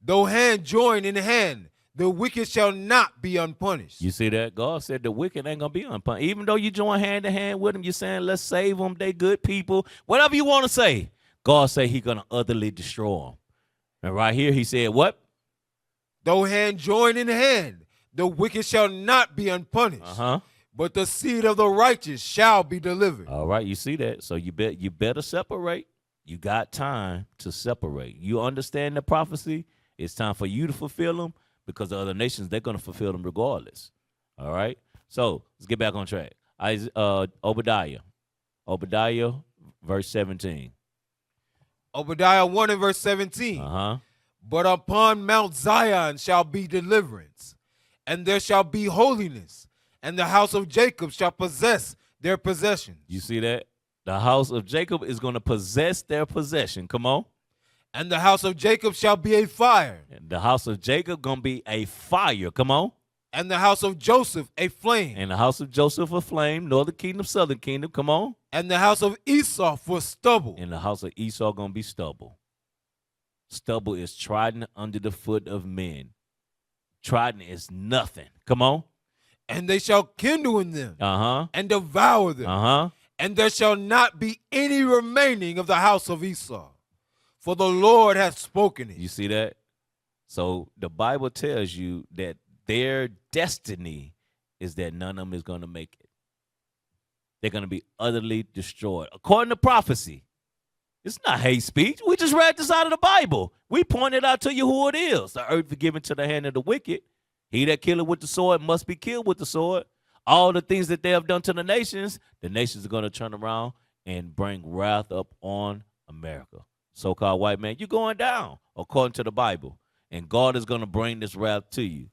Though hand join in hand, the wicked shall not be unpunished. You see that? God said the wicked ain't going to be unpunished. Even though you join hand to hand with them, you're saying, let's save them, they good people. Whatever you want to say. God said he's going to utterly destroy them. And right here he said what? Though hand join in hand, the wicked shall not be unpunished. But the seed of the righteous shall be delivered. All right, you see that? So you better separate. You got time to separate. You understand the prophecy? It's time for you to fulfill them. Because the other nations, they're going to fulfill them regardless. All right? So let's get back on track. Obadiah, verse 17. Obadiah 1 and verse 17. But upon Mount Zion shall be deliverance, and there shall be holiness, and the house of Jacob shall possess their possessions. You see that? The house of Jacob is going to possess their possession. Come on. And the house of Jacob shall be a fire. And the house of Jacob going to be a fire. Come on. And the house of Joseph a flame. And the house of Joseph a flame. Northern kingdom, southern kingdom. Come on. And the house of Esau for stubble. And the house of Esau going to be stubble. Stubble is trodden under the foot of men. Trodden is nothing. Come on. And they shall kindle in them. And devour them. And there shall not be any remaining of the house of Esau. For the Lord hath spoken it. You see that? So the Bible tells you that their destiny is that none of them is going to make it. They're going to be utterly destroyed. According to prophecy. It's not hate speech. We just read this out of the Bible. We pointed out to you who it is. The earth is given to the hand of the wicked. He that killeth with the sword must be killed with the sword. All the things that they have done to the nations are going to turn around and bring wrath up on America. So-called white man, you're going down according to the Bible. And God is going to bring this wrath to you.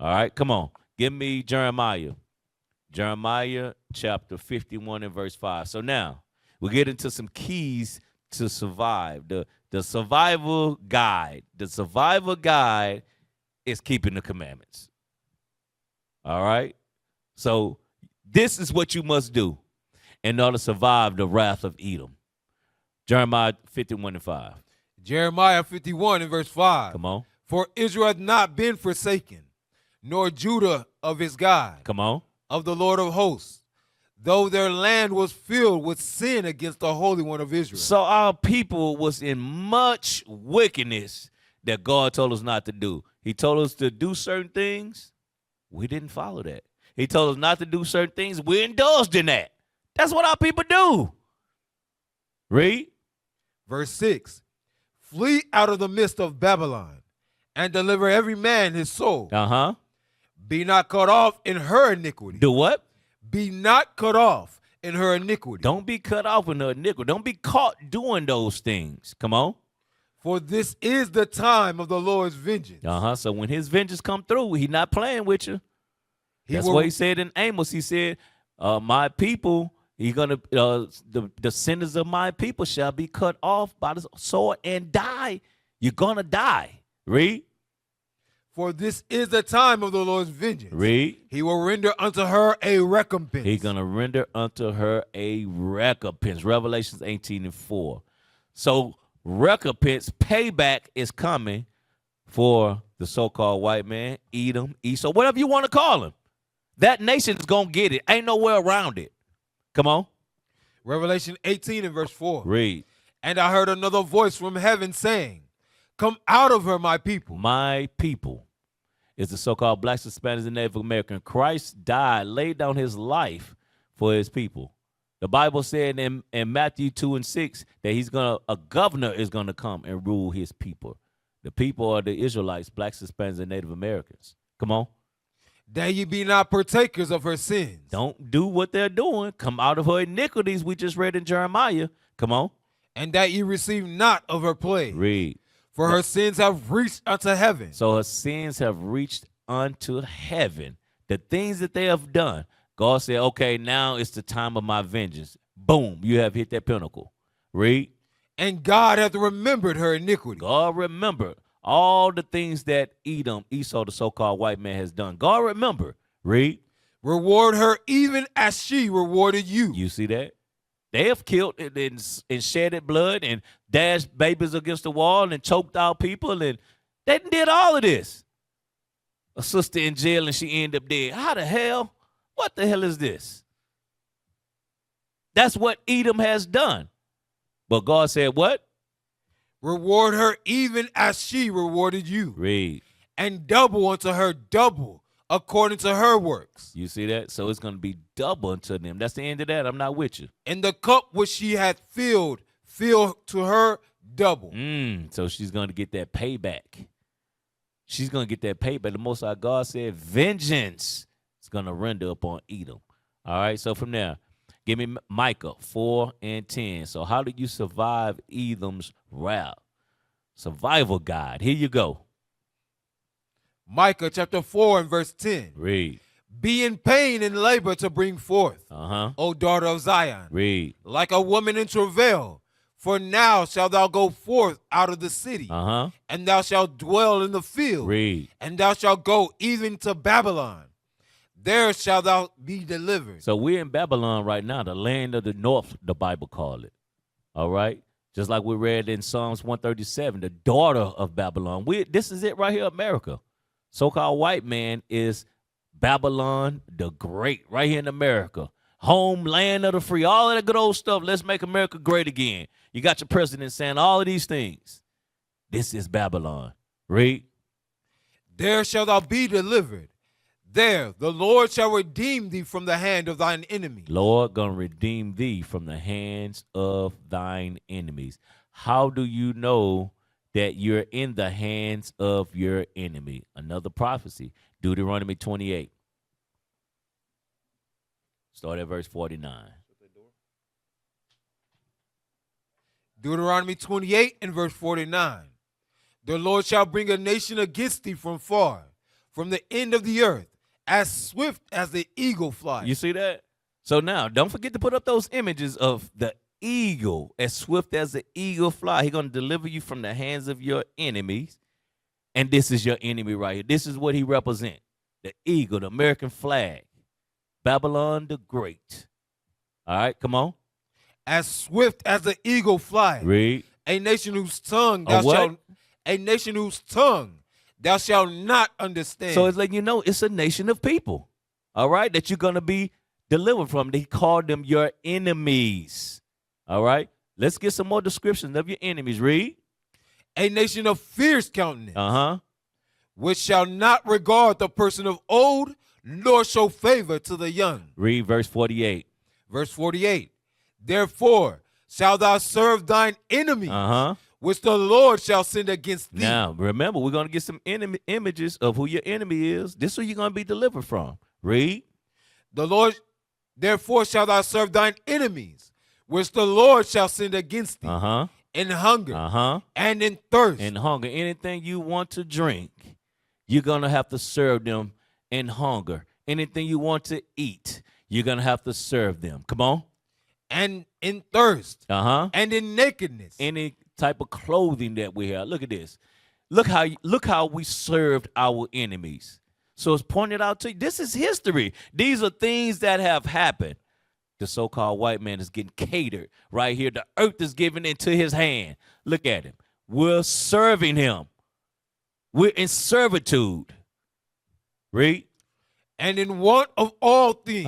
All right, come on. Give me Jeremiah. Jeremiah chapter 51 and verse 5. So now we get into some keys to survive. The survival guide. The survival guide is keeping the commandments. All right? So this is what you must do in order to survive the wrath of Edom. Jeremiah 51 and 5. Jeremiah 51 and verse 5. Come on. For Israel hath not been forsaken, nor Judah of his God. Come on. Of the Lord of hosts, though their land was filled with sin against the Holy One of Israel. So our people was in much wickedness that God told us not to do. He told us to do certain things. We didn't follow that. He told us not to do certain things. We indulged in that. That's what our people do. Read. Verse 6. Flee out of the midst of Babylon and deliver every man his soul. Be not cut off in her iniquity. Do what? Be not cut off in her iniquity. Don't be cut off in her iniquity. Don't be caught doing those things. Come on. For this is the time of the Lord's vengeance. So when his vengeance come through, he not playing with you. That's what he said in Amos. He said, my people, the sinners of my people shall be cut off by the sword and die. You're going to die. Read. For this is the time of the Lord's vengeance. Read. He will render unto her a recompense. He's going to render unto her a recompense. Revelations 18:4. So recompense, payback is coming for the so-called white man, Edom, Esau, whatever you want to call him. That nation is going to get it. Ain't nowhere around it. Come on. Revelation 18:4. Read. And I heard another voice from heaven saying, come out of her, my people. My people is the so-called blacks, Hispanics, and Native American. Christ died, laid down his life for his people. The Bible said in Matthew 2:6 that a governor is going to come and rule his people. The people are the Israelites, blacks, Hispanics, and Native Americans. Come on. That ye be not partakers of her sins. Don't do what they're doing. Come out of her iniquities, we just read in Jeremiah. Come on. And that ye receive not of her plague. Read. For her sins have reached unto heaven. So her sins have reached unto heaven. The things that they have done, God said, okay, now it's the time of my vengeance. Boom, you have hit that pinnacle. Read. And God hath remembered her iniquity. God remembered all the things that Edom, Esau, the so-called white man, has done. God remember. Read. Reward her even as she rewarded you. You see that? They have killed and shedded blood and dashed babies against the wall and choked out people, and they did all of this. A sister in jail and she ended up dead. How the hell? What the hell is this? That's what Edom has done. But God said what? Reward her even as she rewarded you. Read. And double unto her double according to her works. You see that? So it's going to be double unto them. That's the end of that. I'm not with you. And the cup which she hath filled to her double. So she's going to get that payback. She's going to get that payback. The Most High God said vengeance is going to render upon Edom. All right, so from there, give me Micah 4:10. So how do you survive Edom's wrath? Survival guide. Here you go. Micah chapter 4:10. Read. Be in pain and labor to bring forth, O daughter of Zion. Read. Like a woman in travail. For now shalt thou go forth out of the city, and thou shalt dwell in the field. Read. And thou shalt go even to Babylon. There shalt thou be delivered. So we're in Babylon right now, the land of the north, the Bible called it. All right? Just like we read in Psalms 137, the daughter of Babylon. This is it right here, America. So-called white man is Babylon the Great, right here in America. Homeland of the free, all of that good old stuff. Let's make America great again. You got your president saying all of these things. This is Babylon. Read. There shalt thou be delivered. There the Lord shall redeem thee from the hand of thine enemy. Lord gonna redeem thee from the hands of thine enemies. How do you know that you're in the hands of your enemy? Another prophecy, Deuteronomy 28. Start at verse 49. Deuteronomy 28 and verse 49. The Lord shall bring a nation against thee from far, from the end of the earth, as swift as the eagle flies. You see that? So now, don't forget to put up those images of the eagle, as swift as the eagle fly. He's going to deliver you from the hands of your enemies. And this is your enemy right here. This is what he represents. The eagle, the American flag. Babylon the Great. All right, come on. As swift as the eagle flies. Read. A nation whose tongue thou shalt not understand. So it's like, you know, it's a nation of people, all right, that you're going to be delivered from. They called them your enemies, all right? Let's get some more descriptions of your enemies. Read. A nation of fierce countenance, which shall not regard the person of old, nor show favor to the young. Read verse 48. Verse 48. Therefore shalt thou serve thine enemy, which the Lord shall send against thee. Now, remember, we're going to get some images of who your enemy is. This is who you're going to be delivered from. Read. The Lord, therefore shalt thou serve thine enemies, which the Lord shall send against thee. in hunger, and in thirst. In hunger. Anything you want to drink, you're going to have to serve them in hunger. Anything you want to eat, you're going to have to serve them. Come on. And in thirst. And in nakedness. Any type of clothing that we have. Look at this. Look how we served our enemies. So it's pointed out to you. This is history. These are things that have happened. The so-called white man is getting catered right here. The earth is given into his hand. Look at him. We're serving him. We're in servitude. Read. And in want of all things.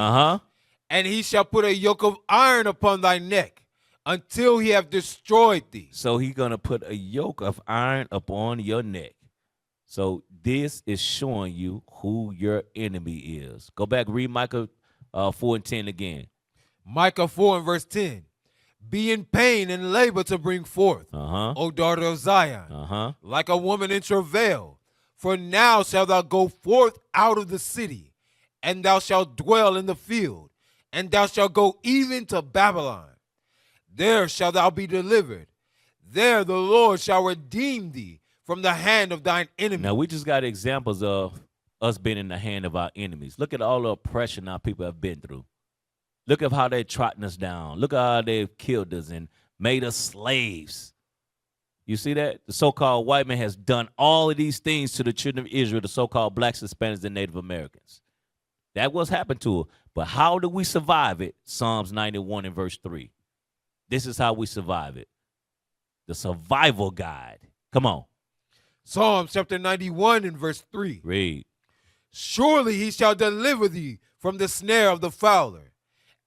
And he shall put a yoke of iron upon thy neck until he have destroyed thee. So he's going to put a yoke of iron upon your neck. So this is showing you who your enemy is. Go back, read Micah 4:10 again. Micah 4 and verse 10. Be in pain and labor to bring forth, O daughter of Zion, like a woman in travail. For now shalt thou go forth out of the city, and thou shalt dwell in the field, and thou shalt go even to Babylon. There shalt thou be delivered. There the Lord shall redeem thee from the hand of thine enemy. Now, we just got examples of us being in the hand of our enemies. Look at all the oppression our people have been through. Look at how they're trotting us down. Look at how they've killed us and made us slaves. You see that? The so-called white man has done all of these things to the children of Israel, the so-called blacks, Hispanics, and Native Americans. That was happened to us. But how do we survive it? Psalms 91 and verse 3. This is how we survive it. The survival guide. Come on. Psalms chapter 91 and verse 3. Read. Surely he shall deliver thee from the snare of the fowler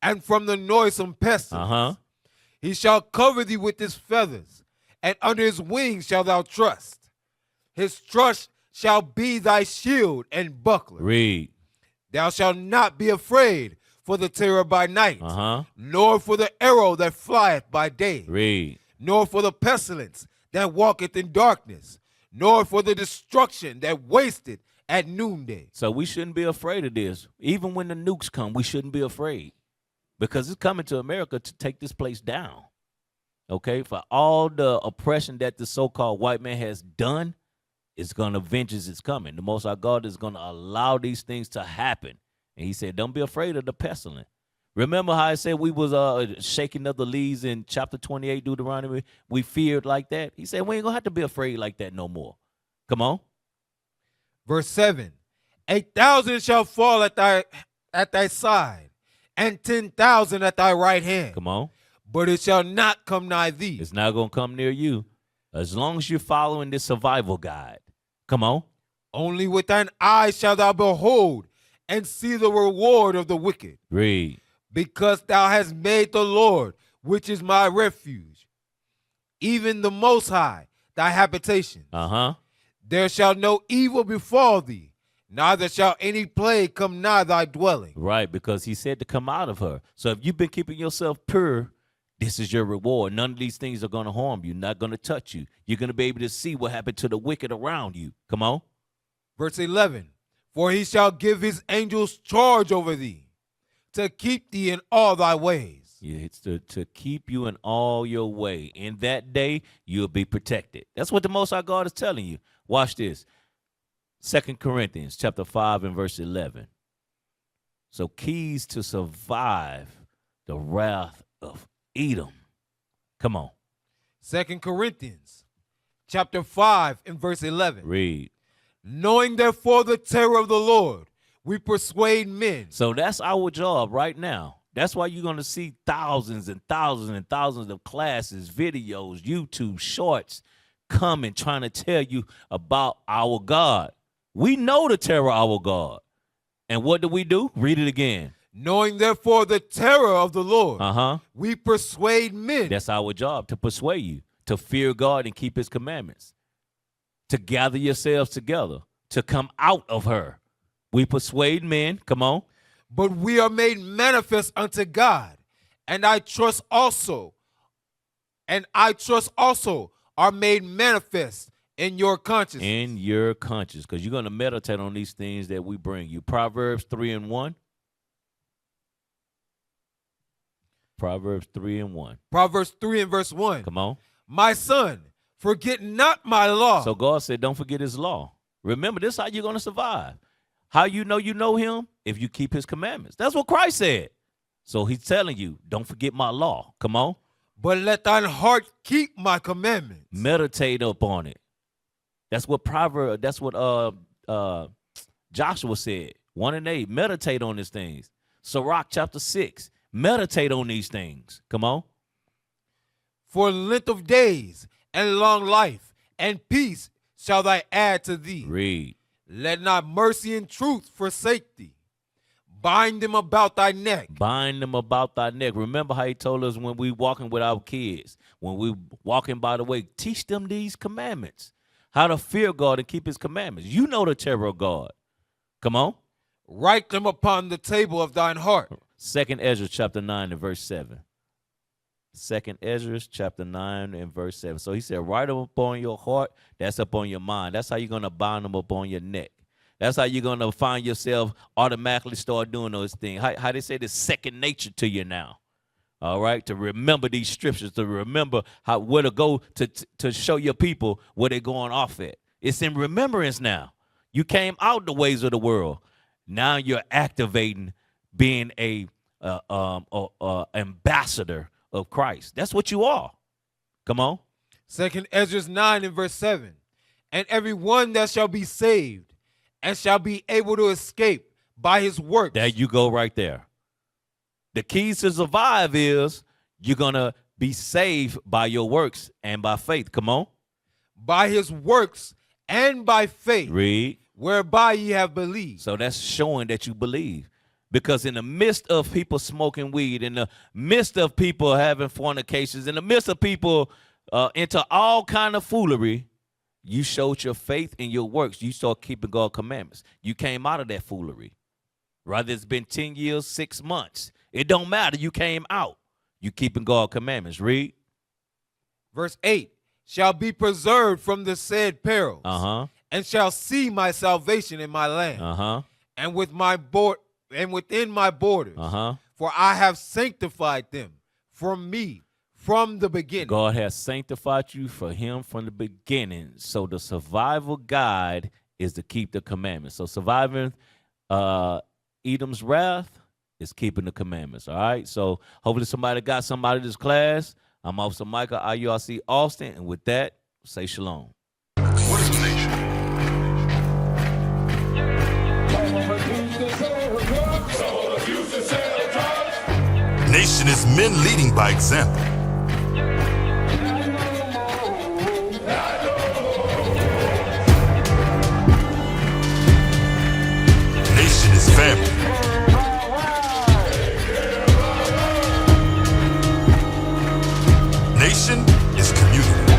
and from the noisome pestilence. He shall cover thee with his feathers, and under his wings shalt thou trust. His trust shall be thy shield and buckler. Read. Thou shalt not be afraid for the terror by night, nor for the arrow that flieth by day. Read. Nor for the pestilence that walketh in darkness, nor for the destruction that wasteth at noonday. So we shouldn't be afraid of this. Even when the nukes come, we shouldn't be afraid, because it's coming to America to take this place down. Okay, for all the oppression that the so-called white man has done, vengeance is coming. The Most High God is going to allow these things to happen. And he said, don't be afraid of the pestilence. Remember how I said we was shaking of the leaves in chapter 28, Deuteronomy? We feared like that. He said, we ain't going to have to be afraid like that no more. Come on. Verse 7, 8,000 shall fall at thy side, and 10,000 at thy right hand. Come on. But it shall not come nigh thee. It's not going to come near you. As long as you're following this survival guide. Come on. Only with thine eyes shalt thou behold and see the reward of the wicked. Read. Because thou hast made the Lord, which is my refuge, even the Most High, thy habitation. There shall no evil befall thee, neither shall any plague come nigh thy dwelling. Right, because he said to come out of her. So if you've been keeping yourself pure, this is your reward. None of these things are going to harm you, not going to touch you. You're going to be able to see what happened to the wicked around you. Come on. Verse 11, for he shall give his angels charge over thee, to keep thee in all thy ways. Yeah, it's to keep you in all your way. In that day, you'll be protected. That's what the Most High God is telling you. Watch this. 2 Corinthians chapter 5 and verse 11. So keys to survive the wrath of Edom. Come on. 2 Corinthians chapter 5 and verse 11. Read. Knowing therefore the terror of the Lord, we persuade men. So that's our job right now. That's why you're going to see thousands and thousands and thousands of classes, videos, YouTube shorts coming trying to tell you about our God. We know the terror of our God. And what do? Read it again. Knowing therefore the terror of the Lord, we persuade men. That's our job, to persuade you, to fear God and keep his commandments, to gather yourselves together, to come out of her. We persuade men. Come on. But we are made manifest unto God, and I trust also are made manifest in your conscience. In your conscience, because you're going to meditate on these things that we bring you. Proverbs 3 and 1. Proverbs 3 and 1. Proverbs 3 and verse 1. Come on. My son, forget not my law. So God said, don't forget his law. Remember, this is how you're going to survive. How you know him? If you keep his commandments. That's what Christ said. So he's telling you, don't forget my law. Come on. But let thine heart keep my commandments. Meditate upon it. That's what Joshua said. 1:8. Meditate on these things. Sirach chapter 6. Meditate on these things. Come on. For length of days and long life and peace shall thy add to thee. Read. Let not mercy and truth forsake thee. Bind them about thy neck. Bind them about thy neck. Remember how he told us when we walking with our kids, when we walking by the way, teach them these commandments. How to fear God and keep his commandments. You know the terror of God. Come on. Write them upon the table of thine heart. 2nd Ezra chapter 9 and verse 7. 2nd Ezra chapter 9 and verse 7. So he said, write them upon your heart. That's upon your mind. That's how you're going to bind them upon your neck. That's how you're going to find yourself automatically start doing those things. How they say this second nature to you now. All right, to remember these scriptures, to remember where to go to show your people where they're going off at. It's in remembrance now. You came out the ways of the world. Now you're activating being a ambassador of Christ. That's what you are. Come on. 2nd Ezra 9 and verse 7. And every one that shall be saved and shall be able to escape by his works. There you go right there. The keys to survive is you're going to be saved by your works and by faith. Come on. By his works and by faith. Read. Whereby ye have believed. So that's showing that you believe. Because in the midst of people smoking weed, in the midst of people having fornications, in the midst of people into all kind of foolery, you showed your faith in your works. You start keeping God's commandments. You came out of that foolery. Whether it's been 10 years, 6 months. It don't matter. You came out. You keeping God's commandments. Read. Verse 8. Shall be preserved from the said perils. And shall see my salvation in my land. And with my and within my borders. For I have sanctified them from me from the beginning. God has sanctified you for him from the beginning. So the survival guide is to keep the commandments. So surviving Edom's wrath is keeping the commandments. All right. So hopefully somebody got somebody in this class. I'm Officer Michael, IUIC Austin. And with that, say shalom. What is a nation? Nation is men leading by example. Nation is family. Nation is community.